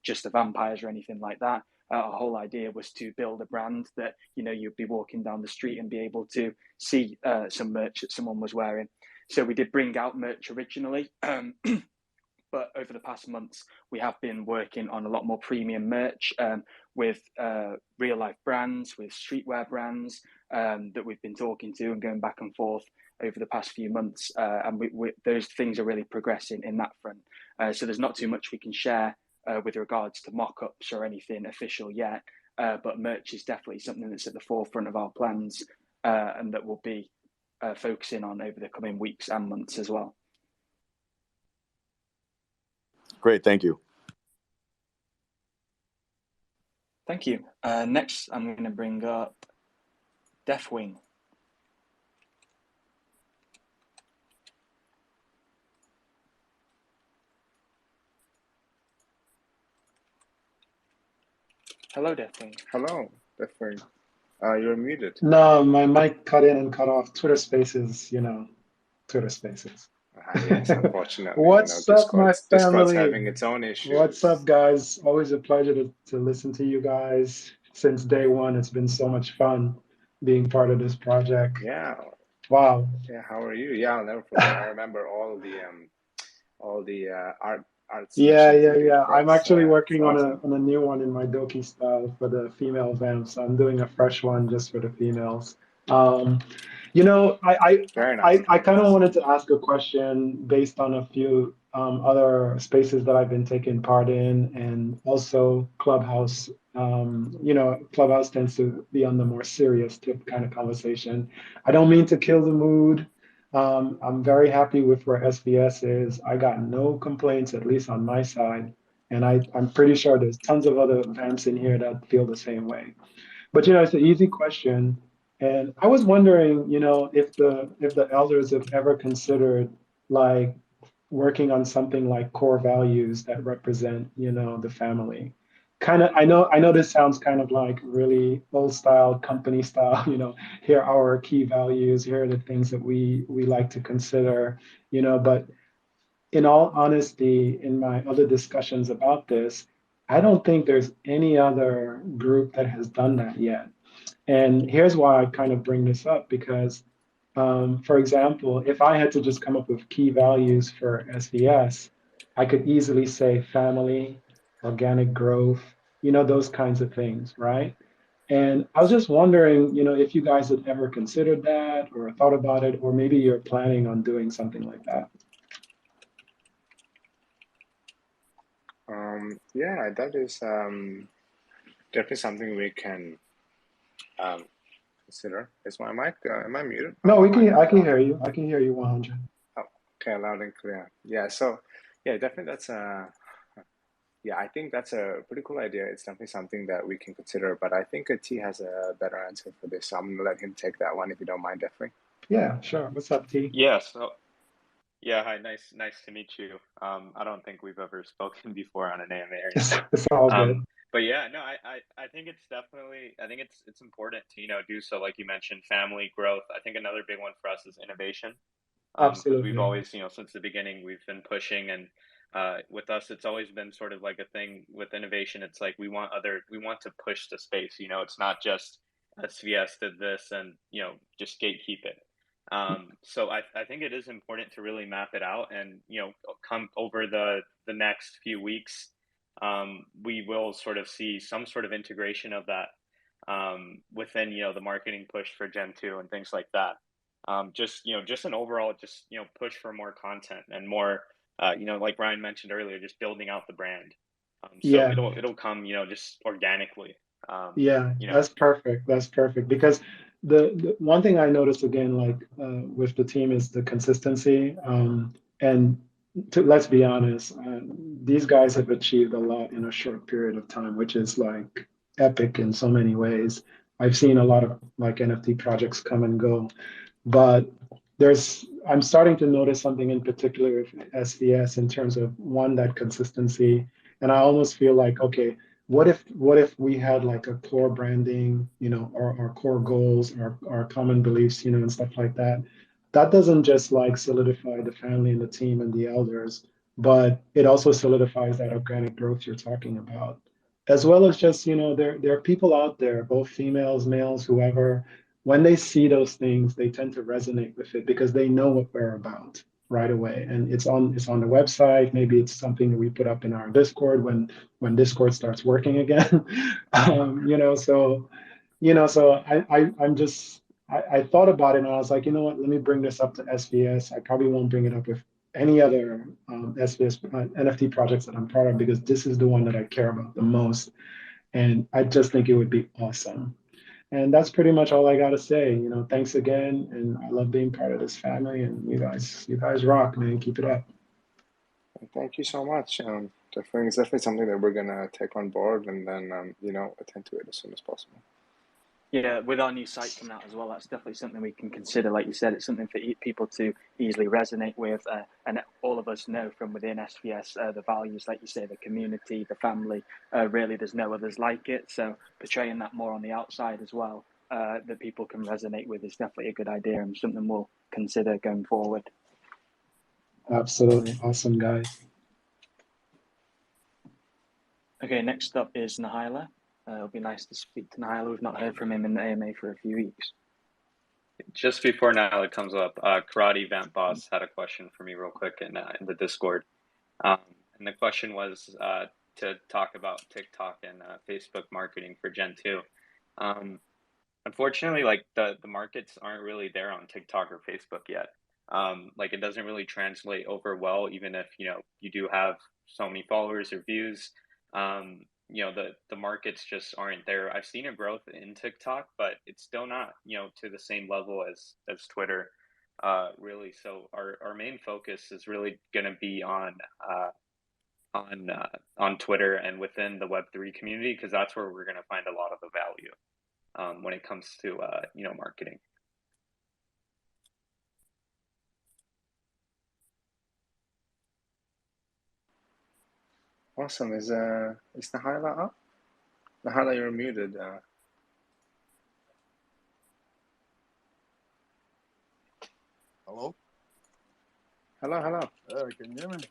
Speaker 3: just the vampires or anything like that. Our whole idea was to build a brand that, you'd be walking down the street and be able to see some merch that someone was wearing. So we did bring out merch originally, but over the past months, we have been working on a lot more premium merch with real life brands, with streetwear brands that we've been talking to and going back and forth over the past few months. And those things are really progressing in that front. So there's not too much we can share with regards to mock-ups or anything official yet. But merch is definitely something that's at the forefront of our plans and that we'll be focusing on over the coming weeks and months as well.
Speaker 7: Great, thank you.
Speaker 3: Thank you. Next, I'm going to bring up Deathwing. Hello, Deathwing.
Speaker 1: Hello, Deathwing. You're muted.
Speaker 8: No, my mic cut in and cut off. Twitter Spaces, Twitter Spaces.
Speaker 1: Yes, unfortunately.
Speaker 8: What's up, my
Speaker 1: Discord's
Speaker 8: family?
Speaker 1: having its own issues.
Speaker 8: What's up, guys? Always a pleasure to listen to you guys. Since day one, it's been so much fun being part of this project.
Speaker 1: Yeah.
Speaker 8: Wow.
Speaker 1: Yeah. How are you? Yeah, I'll never forget. I remember all the art.
Speaker 8: Yeah. I'm actually working awesome. on a new one in my Doki style for the female vamps. I'm doing a fresh one just for the females. I kind of wanted to ask a question based on a few other spaces that I've been taking part in, and also Clubhouse. Clubhouse tends to be on the more serious tip kind of conversation. I don't mean to kill the mood. I'm very happy with where SVS is. I got no complaints, at least on my side. And I'm pretty sure there's tons of other vamps in here that feel the same way. But, it's an easy question. And I was wondering, if the elders have ever considered like working on something like core values that represent, the family. I know this sounds kind of like really old style, company style, here are our key values, here are the things that we like to consider, but in all honesty, in my other discussions about this, I don't think there's any other group that has done that yet. And here's why I kind of bring this up, because, for example, if I had to just come up with key values for SVS, I could easily say family, organic growth, those kinds of things, right? And I was just wondering, if you guys had ever considered that or thought about it, or maybe you're planning on doing something like that.
Speaker 1: Yeah, that is definitely something we can consider. Is my mic? Am I muted?
Speaker 8: No, we can. I can hear you. I can hear you 100.
Speaker 1: Oh, okay, loud and clear. Yeah. So, yeah, definitely that's yeah, I think that's a pretty cool idea. It's definitely something that we can consider. But I think T has a better answer for this. So I'm gonna let him take that one if you don't mind, definitely.
Speaker 8: Yeah, sure. What's up, T?
Speaker 2: Yeah. So yeah, hi. Nice to meet you. I don't think we've ever spoken before on an AMA or anything.
Speaker 8: It's all good.
Speaker 2: But yeah, no, I think it's definitely, I think it's important to, do so, like you mentioned, family growth. I think another big one for us is innovation. Because we've
Speaker 8: Absolutely.
Speaker 2: always, since the beginning, we've been pushing, and with us, it's always been sort of like a thing with innovation. It's like we want to push the space. It's not just SVS did this and just gatekeep it. So I think it is important to really map it out, and come over the next few weeks. We will sort of see some sort of integration of that within the marketing push for Gen 2 and things like that. Just an overall push for more content and more like Ryan mentioned earlier, just building out the brand. So
Speaker 8: Yeah.
Speaker 2: it'll come just organically.
Speaker 8: Yeah, that's perfect. That's perfect because the one thing I noticed again, like with the team, is the consistency. And let's be honest, these guys have achieved a lot in a short period of time, which is like epic in so many ways. I've seen a lot of like NFT projects come and go, but I'm starting to notice something in particular with SVS in terms of one, that consistency. And I almost feel like, okay, what if we had like a core branding, our core goals, our common beliefs, and stuff like that. That doesn't just like solidify the family and the team and the elders, but it also solidifies that organic growth you're talking about. As well as just, there are people out there, both females, males, whoever, when they see those things, they tend to resonate with it because they know what we're about right away. And it's on the website. Maybe it's something that we put up in our Discord when Discord starts working again. So I thought about it and I was like, you know what, let me bring this up to SVS. I probably won't bring it up with any other SVS NFT projects that I'm part of because this is the one that I care about the most. And I just think it would be awesome. And that's pretty much all I got to say. Thanks again. And I love being part of this family. And you guys rock, man. Keep it up.
Speaker 1: Thank you so much. It's definitely something that we're going to take on board and then, attend to it as soon as possible.
Speaker 3: Yeah, with our new site coming out as well, that's definitely something we can consider. Like you said, it's something for people to easily resonate with. And all of us know from within SVS, the values, like you say, the community, the family, really there's no others like it. So portraying that more on the outside as well, that people can resonate with is definitely a good idea and something we'll consider going forward.
Speaker 8: Absolutely. Awesome, guys.
Speaker 3: Okay, next up is Nahila. It'll be nice to speak to Nahila. We've not heard from him in the AMA for a few weeks.
Speaker 2: Just before Nahila comes up, Karate Vamp Boss had a question for me real quick in the Discord. And the question was to talk about TikTok and Facebook marketing for Gen 2. Unfortunately, like the markets aren't really there on TikTok or Facebook yet. Like it doesn't really translate over well, even if you do have so many followers or views. The markets just aren't there. I've seen a growth in TikTok, but it's still not to the same level as Twitter, really. So our main focus is really going to be on Twitter and within the Web3 community, because that's where we're going to find a lot of the value when it comes to marketing.
Speaker 1: Awesome. Is Nahila up? Nahila, you're muted.
Speaker 9: Hello?
Speaker 1: Hello.
Speaker 9: Can you hear me?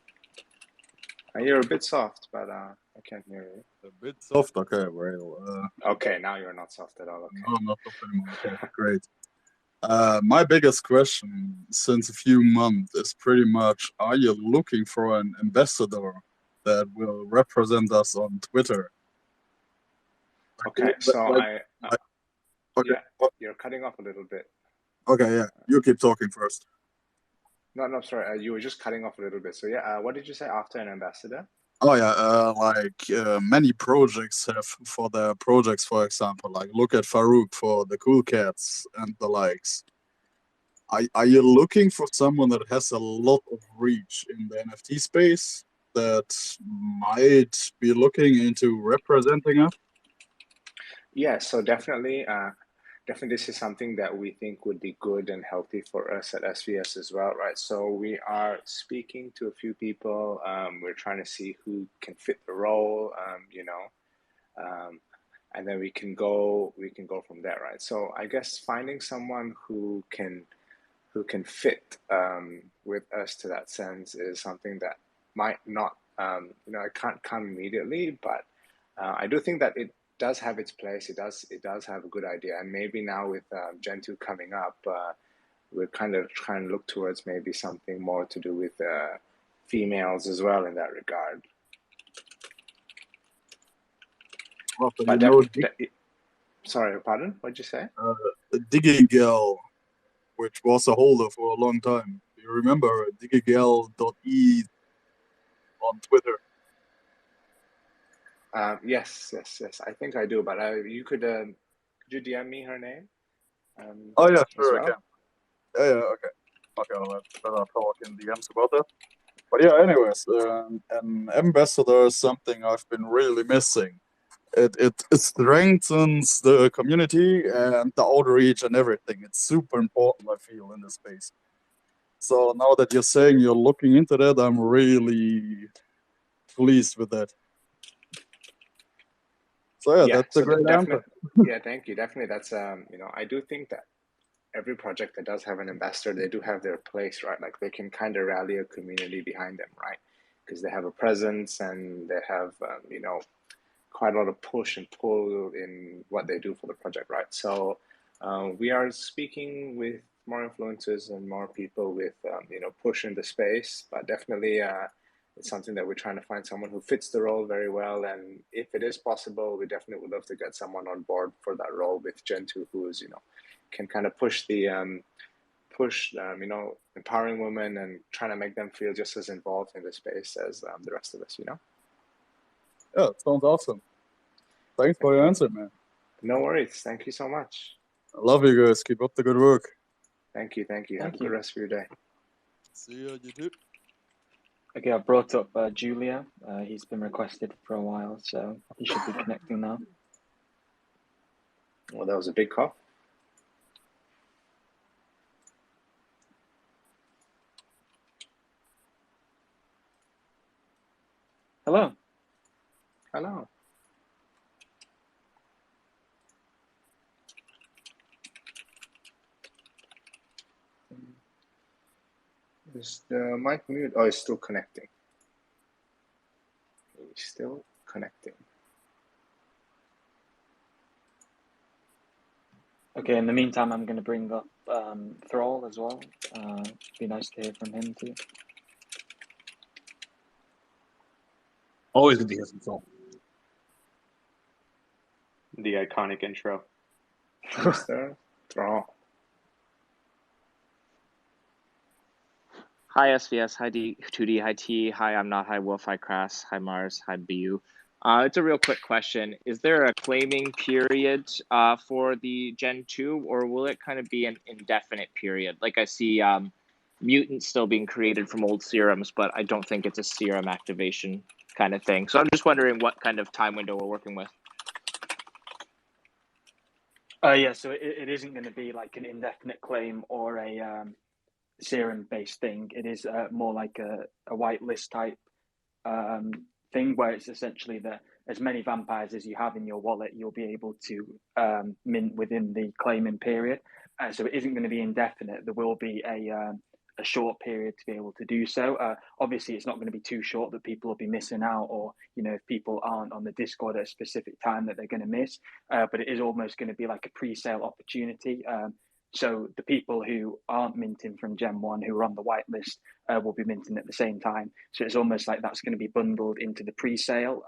Speaker 1: You're a bit soft, but I can't hear you.
Speaker 9: A bit soft? Okay, well.
Speaker 1: Okay, now you're not soft at all. Okay.
Speaker 9: No, I'm not soft anymore. Okay, great. My biggest question since a few months is pretty much, are you looking for an ambassador that will represent us on Twitter?
Speaker 1: Okay, so
Speaker 9: okay.
Speaker 1: Yeah, you're cutting off a little bit.
Speaker 9: Okay, yeah, you keep talking first.
Speaker 1: No, sorry, you were just cutting off a little bit. So yeah, what did you say after an ambassador?
Speaker 9: Oh yeah, many projects have for their projects, for example, like look at Farouk for the Cool Cats and the likes. Are you looking for someone that has a lot of reach in the NFT space that might be looking into representing us?
Speaker 1: Yeah, so definitely, definitely this is something that we think would be good and healthy for us at SVS as well, right? So we are speaking to a few people. We're trying to see who can fit the role, and then we can go from there, right? So I guess finding someone who can fit with us to that sense is something that might not, I can't come immediately, but I do think that it does have its place. It does have a good idea, and maybe now with Gen 2 coming up, we're kind of trying to look towards maybe something more to do with females as well in that regard.
Speaker 9: Well, but
Speaker 1: sorry, pardon? What'd you say?
Speaker 9: Diggy Girl, which was a holder for a long time. Do you remember her? diggygirl.e on Twitter?
Speaker 1: Yes. I think I do, but you could you DM me her name?
Speaker 9: Oh yeah, sure,
Speaker 1: well?
Speaker 9: I can. Yeah, okay. Okay, I'll talk in DMs about that. But yeah, anyways, an ambassador is something I've been really missing. It strengthens the community and the outreach and everything. It's super important, I feel, in this space. So now that you're saying you're looking into that, I'm really pleased with that. So yeah, that's a great answer.
Speaker 1: Yeah, thank you. Definitely, that's I do think that every project that does have an ambassador, they do have their place, right? Like they can kind of rally a community behind them, right? Because they have a presence and they have quite a lot of push and pull in what they do for the project, right? So we are speaking with more influencers and more people with push in the space, but definitely it's something that we're trying to find someone who fits the role very well. And if it is possible, we definitely would love to get someone on board for that role with Gen 2 who is can kind of push the empowering women and trying to make them feel just as involved in the space as the rest of us.
Speaker 9: Yeah, it sounds awesome. Thanks for your answer, man.
Speaker 1: No worries. Thank you so much.
Speaker 9: I love you guys. Keep up the good work.
Speaker 1: Thank you. Have a good rest of your day.
Speaker 9: See you, YouTube.
Speaker 3: Okay, I brought up Julia. He's been requested for a while, so he should be connecting now.
Speaker 1: Well, that was a big call.
Speaker 3: Hello.
Speaker 1: Hello. Is the mic mute? Oh, it's still connecting. It's still connecting.
Speaker 3: Okay, in the meantime, I'm going to bring up Thrall as well. Be nice to hear from him too.
Speaker 4: Always good to hear from Thrall.
Speaker 2: The iconic intro.
Speaker 1: Mr. Thrall.
Speaker 10: Hi SVS, hi D2D, hi T, hi I'm not, hi Wolf, hi Crass, hi Mars, hi BU. It's a real quick question. Is there a claiming period for the Gen 2, or will it kind of be an indefinite period? Like I see mutants still being created from old serums, but I don't think it's a serum activation kind of thing. So I'm just wondering what kind of time window we're working with.
Speaker 3: Yeah, so it isn't going to be like an indefinite claim or a serum-based thing. It is more like a whitelist type thing, where it's essentially that as many vampires as you have in your wallet, you'll be able to mint within the claiming period. So it isn't going to be indefinite. There will be a short period to be able to do so. Obviously, it's not going to be too short that people will be missing out, or if people aren't on the Discord at a specific time that they're going to miss. But it is almost going to be like a pre-sale opportunity. So the people who aren't minting from Gen 1, who are on the whitelist, will be minting at the same time. So it's almost like that's going to be bundled into the pre-sale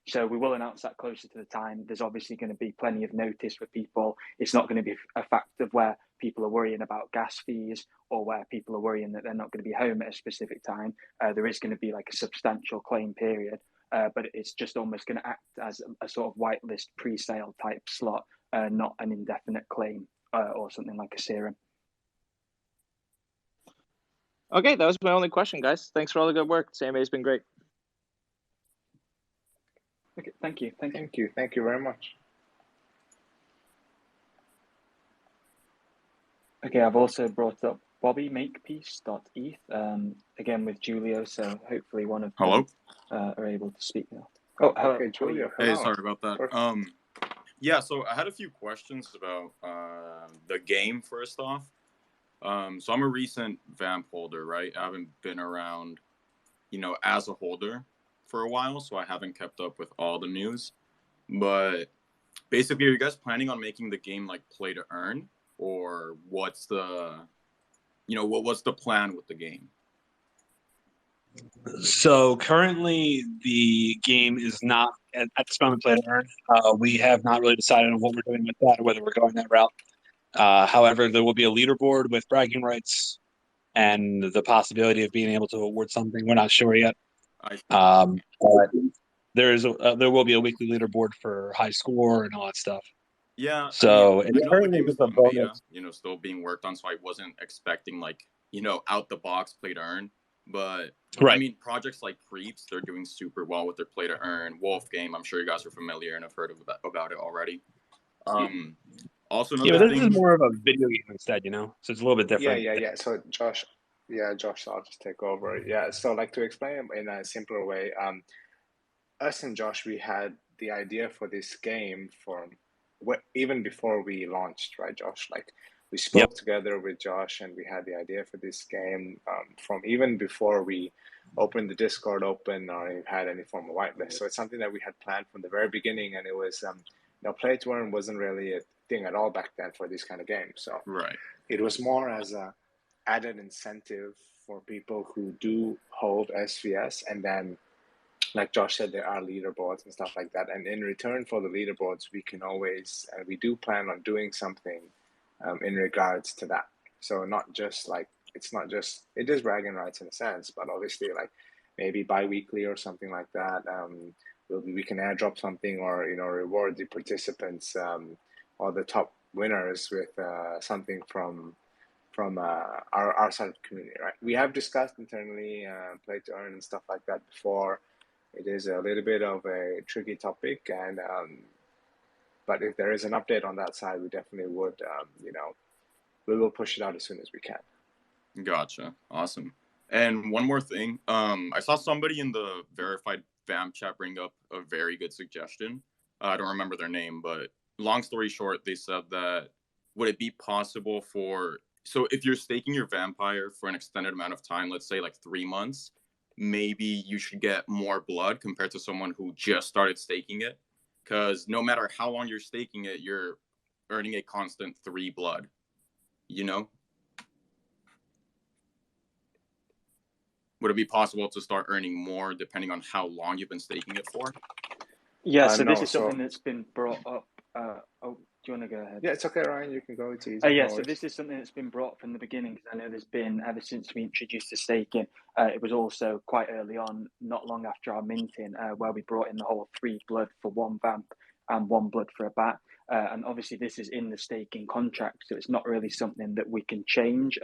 Speaker 3: So we will announce that closer to the time. There's obviously going to be plenty of notice for people. It's not going to be a fact of where people are worrying about gas fees or where people are worrying that they're not going to be home at a specific time. There is going to be like a substantial claim period, but it's just almost going to act as a sort of whitelist pre-sale type slot, not an indefinite claim or something like a serum.
Speaker 10: Okay, that was my only question, guys. Thanks for all the good work. CMA has been great.
Speaker 3: Okay, thank you.
Speaker 1: Thank you very much.
Speaker 3: Okay, I've also brought up BobbyMakePeace.eth, again with Julio, so hopefully one of them are able to speak now. Oh, hello.
Speaker 1: Okay, Julio.
Speaker 11: Hey, sorry about that. Yeah, so I had a few questions about the game, first off. So I'm a recent Vamp holder, right? I haven't been around, as a holder for a while, so I haven't kept up with all the news. But basically, are you guys planning on making the game like play to earn, or what's the, what's the plan with the game?
Speaker 4: So currently, the game is not at this moment play to earn. We have not really decided on what we're doing with that or whether we're going that route. However, there will be a leaderboard with bragging rights and the possibility of being able to award something. We're not sure yet. But there will be a weekly leaderboard for high score and all that stuff.
Speaker 11: Yeah.
Speaker 4: So
Speaker 11: I know the game is in beta, still being worked on, so I wasn't expecting out the box play to earn. But I mean, projects like Creeps, they're doing super well with their play to earn. Wolf Game, I'm sure you guys are familiar and have heard about it already. Also,
Speaker 4: but this is more of a video game instead, so it's a little bit different.
Speaker 1: Yeah. So Josh, I'll just take over. Yeah, so to explain in a simpler way, us and Josh, we had the idea for this game even before we launched, right, Josh? We spoke together with Josh and we had the idea for this game from even before we opened the Discord open or had any form of whitelist. So it's something that we had planned from the very beginning, and it was, play to earn wasn't really a thing at all back then for these kind of games. So it was more as a added incentive for people who do hold SVS, and then like Josh said, there are leaderboards and stuff like that, and in return for the leaderboards we can always we do plan on doing something in regards to that. So it is bragging rights in a sense, but obviously maybe bi-weekly or something like that, we can airdrop something or reward the participants or the top winners with something from our side of the community, right? We have discussed internally play to earn and stuff like that before. It is a little bit of a tricky topic, and but if there is an update on that side, we definitely would, we will push it out as soon as we can.
Speaker 11: Gotcha. Awesome. And one more thing, I saw somebody in the verified Vamp chat bring up a very good suggestion. I don't remember their name, but long story short, they said that would it be possible so if you're staking your vampire for an extended amount of time, let's say 3 months, maybe you should get more blood compared to someone who just started staking it, because no matter how long you're staking it, you're earning a constant 3 blood, Would it be possible to start earning more depending on how long you've been staking it for?
Speaker 3: Yeah, so this is something that's been brought up. Do you want to go ahead?
Speaker 1: Yeah, it's okay, Ryan. You can go. It's easy.
Speaker 3: So this is something that's been brought up from the beginning, because I know there's been, ever since we introduced the staking, it was also quite early on, not long after our minting, where we brought in the whole 3 blood for 1 vamp and 1 blood for a bat. And obviously this is in the staking contract, so it's not really something that we can change.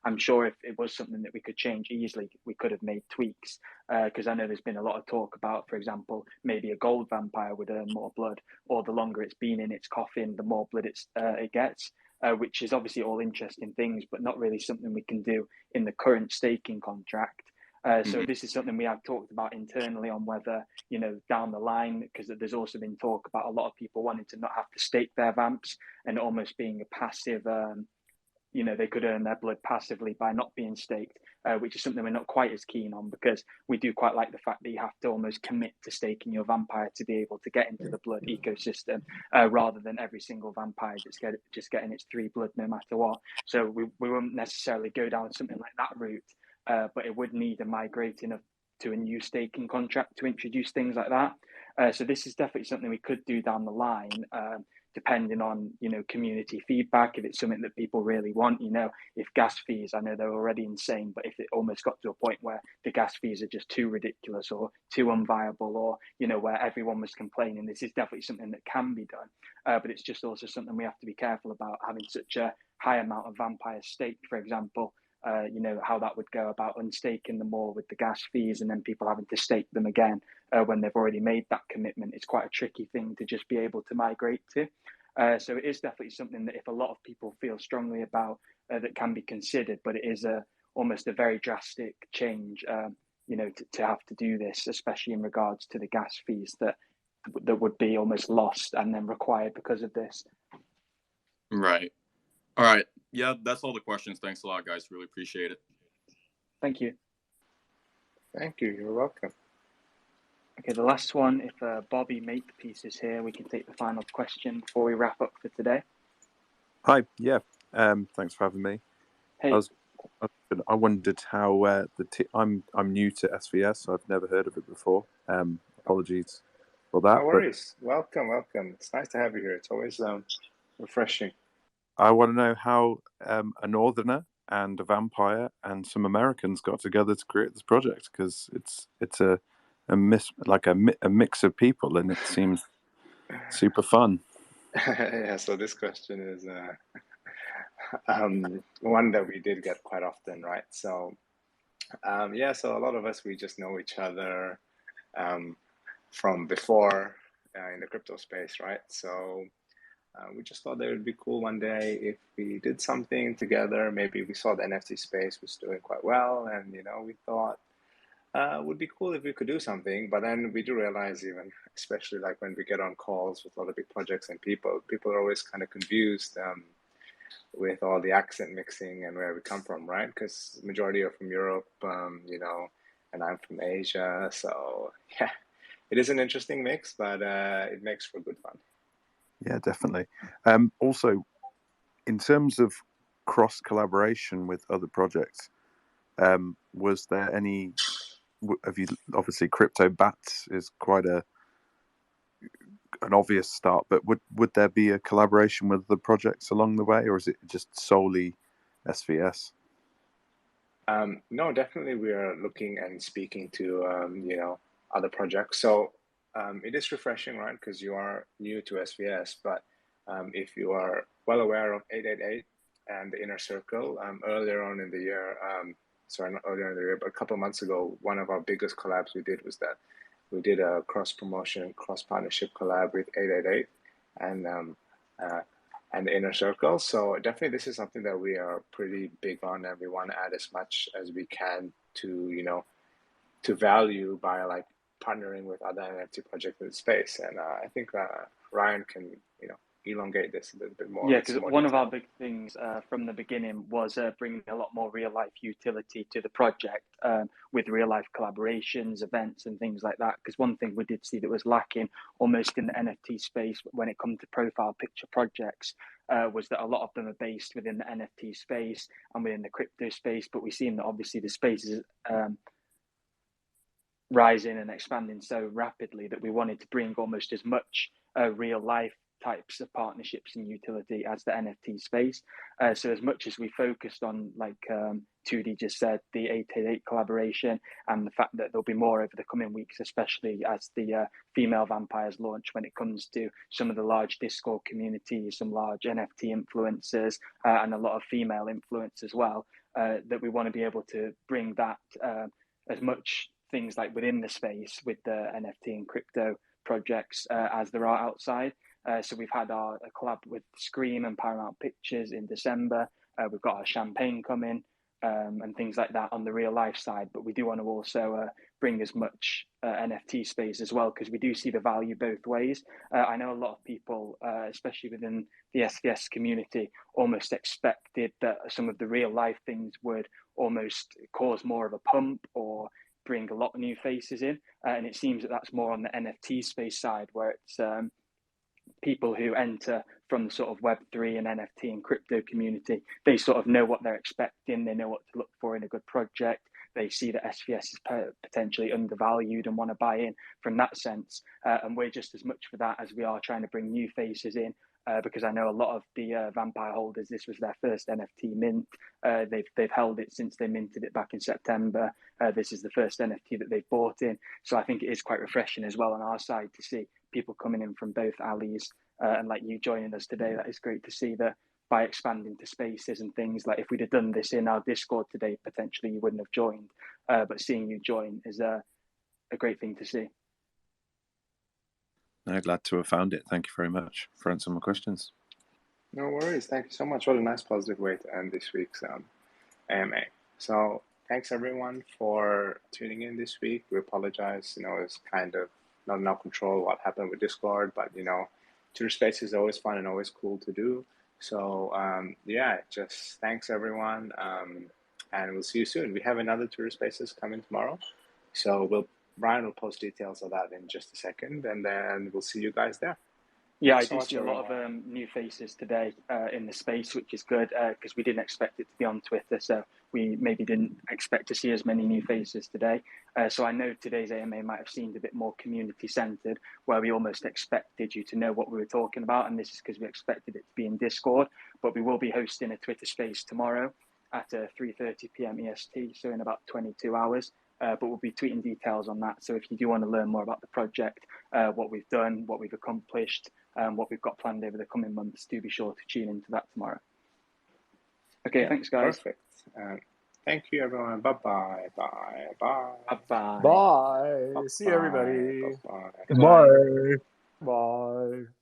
Speaker 3: I'm sure if it was something that we could change easily, we could have made tweaks, because I know there's been a lot of talk about, for example, maybe a gold vampire would earn more blood, or the longer it's been in its coffin, the more blood it gets, which is obviously all interesting things, but not really something we can do in the current staking contract. So this is something we have talked about internally on whether, down the line, because there's also been talk about a lot of people wanting to not have to stake their vamps and almost being a passive, they could earn their blood passively by not being staked, which is something we're not quite as keen on, because we do quite like the fact that you have to almost commit to staking your vampire to be able to get into the blood ecosystem, rather than every single vampire just getting its 3 blood no matter what. So we won't necessarily go down something like that route. But it would need a migrating to a new staking contract to introduce things like that. So this is definitely something we could do down the line, depending on, community feedback. If it's something that people really want, if gas fees, I know they're already insane, but if it almost got to a point where the gas fees are just too ridiculous or too unviable, or, where everyone was complaining, this is definitely something that can be done. But it's just also something we have to be careful about, having such a high amount of vampires staked, for example. How that would go about unstaking them all with the gas fees and then people having to stake them again when they've already made that commitment. It's quite a tricky thing to just be able to migrate to. So it is definitely something that if a lot of people feel strongly about, that can be considered, but it is almost a very drastic change, to have to do this, especially in regards to the gas fees that would be almost lost and then required because of this.
Speaker 11: Right. All right. Yeah, that's all the questions. Thanks a lot, guys. Really appreciate it.
Speaker 3: Thank you.
Speaker 1: Thank you. You're welcome.
Speaker 3: Okay, the last one, if Bobby Makepeace is here, we can take the final question before we wrap up for today.
Speaker 12: Hi, yeah. Thanks for having me.
Speaker 3: Hey.
Speaker 12: I wondered how I'm new to SVS, so I've never heard of it before. Apologies for that.
Speaker 1: No worries. Welcome. It's nice to have you here. It's always refreshing.
Speaker 12: I want to know how a Northerner and a vampire and some Americans got together to create this project, because it's a mix of people, and it seems super fun.
Speaker 1: Yeah. So this question is one that we did get quite often, right? So so a lot of us, we just know each other from before in the crypto space, right? So we just thought that it would be cool one day if we did something together. Maybe we saw the NFT space was doing quite well, and we thought it would be cool if we could do something. But then we do realize, even especially like when we get on calls with a lot of big projects and people are always kind of confused with all the accent mixing and where we come from, right? Because the majority are from Europe, and I'm from Asia. So yeah, it is an interesting mix, but it makes for good fun.
Speaker 12: Yeah, definitely. Also, in terms of cross collaboration with other projects, was there any? Have you obviously Crypto Bats is quite an obvious start, but would there be a collaboration with the projects along the way, or is it just solely SVS?
Speaker 1: No, definitely we are looking and speaking to other projects. So it is refreshing, right? Because you are new to SVS, but if you are well aware of 888 and the Inner Circle, earlier on in the year, not earlier in the year, but a couple of months ago, one of our biggest collabs we did was that we did a cross-promotion, cross-partnership collab with 888 and the Inner Circle. So definitely this is something that we are pretty big on, and we want to add as much as we can to, to value by like partnering with other NFT projects in the space. And I think Ryan can, elongate this a little bit more.
Speaker 3: Yeah, because one of our big things from the beginning was bringing a lot more real life utility to the project with real life collaborations, events, and things like that. Because one thing we did see that was lacking almost in the NFT space when it comes to profile picture projects was that a lot of them are based within the NFT space and within the crypto space. But we've seen that obviously the space is rising and expanding so rapidly that we wanted to bring almost as much real life types of partnerships and utility as the NFT space. So as much as we focused on, like 2D just said, the 888 collaboration and the fact that there'll be more over the coming weeks, especially as the female vampires launch, when it comes to some of the large Discord communities, some large NFT influencers, and a lot of female influence as well, that we want to be able to bring that as much things like within the space with the NFT and crypto projects as there are outside. So we've had a collab with Scream and Paramount Pictures in December. We've got our champagne coming and things like that on the real life side. But we do want to also bring as much NFT space as well, because we do see the value both ways. I know a lot of people, especially within the SVS community, almost expected that some of the real life things would almost cause more of a pump or bring a lot of new faces in. And it seems that that's more on the NFT space side, where it's people who enter from the sort of Web3 and NFT and crypto community. They sort of know what they're expecting. They know what to look for in a good project. they see that SVS is potentially undervalued and want to buy in from that sense. And we're just as much for that as we are trying to bring new faces in. Because I know a lot of the Vampire holders, this was their first NFT mint. They've held it since they minted it back in September. This is the first NFT that they've bought in. So I think it is quite refreshing as well on our side to see people coming in from both alleys and like you joining us today. That is great to see that by expanding to spaces and things. Like if we'd have done this in our Discord today, potentially you wouldn't have joined. But seeing you join is a great thing to see.
Speaker 12: No, glad to have found it. Thank you very much for answering my questions.
Speaker 1: No worries. Thank you so much. What a nice positive way to end this week's AMA. So thanks everyone for tuning in this week. We apologize. It's kind of not in our control what happened with Discord, but Twitter Space is always fun and always cool to do. So yeah, just thanks everyone. And we'll see you soon. We have another Twitter Spaces coming tomorrow. So Brian will post details of that in just a second, and then we'll see you guys there.
Speaker 3: Yeah, I do see a lot of new faces today in the space, which is good because we didn't expect it to be on Twitter, so we maybe didn't expect to see as many new faces today. So I know today's AMA might have seemed a bit more community-centered, where we almost expected you to know what we were talking about, and this is because we expected it to be in Discord, but we will be hosting a Twitter space tomorrow at 3:30 p.m. EST, so in about 22 hours. But we'll be tweeting details on that. So if you do want to learn more about the project, what we've done, what we've accomplished, what we've got planned over the coming months, do be sure to tune into that tomorrow. Okay, yeah, thanks, guys.
Speaker 1: Perfect. Thank you, everyone. Bye-bye. Bye. Bye.
Speaker 3: Bye-bye.
Speaker 6: Bye. See you, everybody.
Speaker 1: Bye.
Speaker 9: Bye.
Speaker 6: Bye.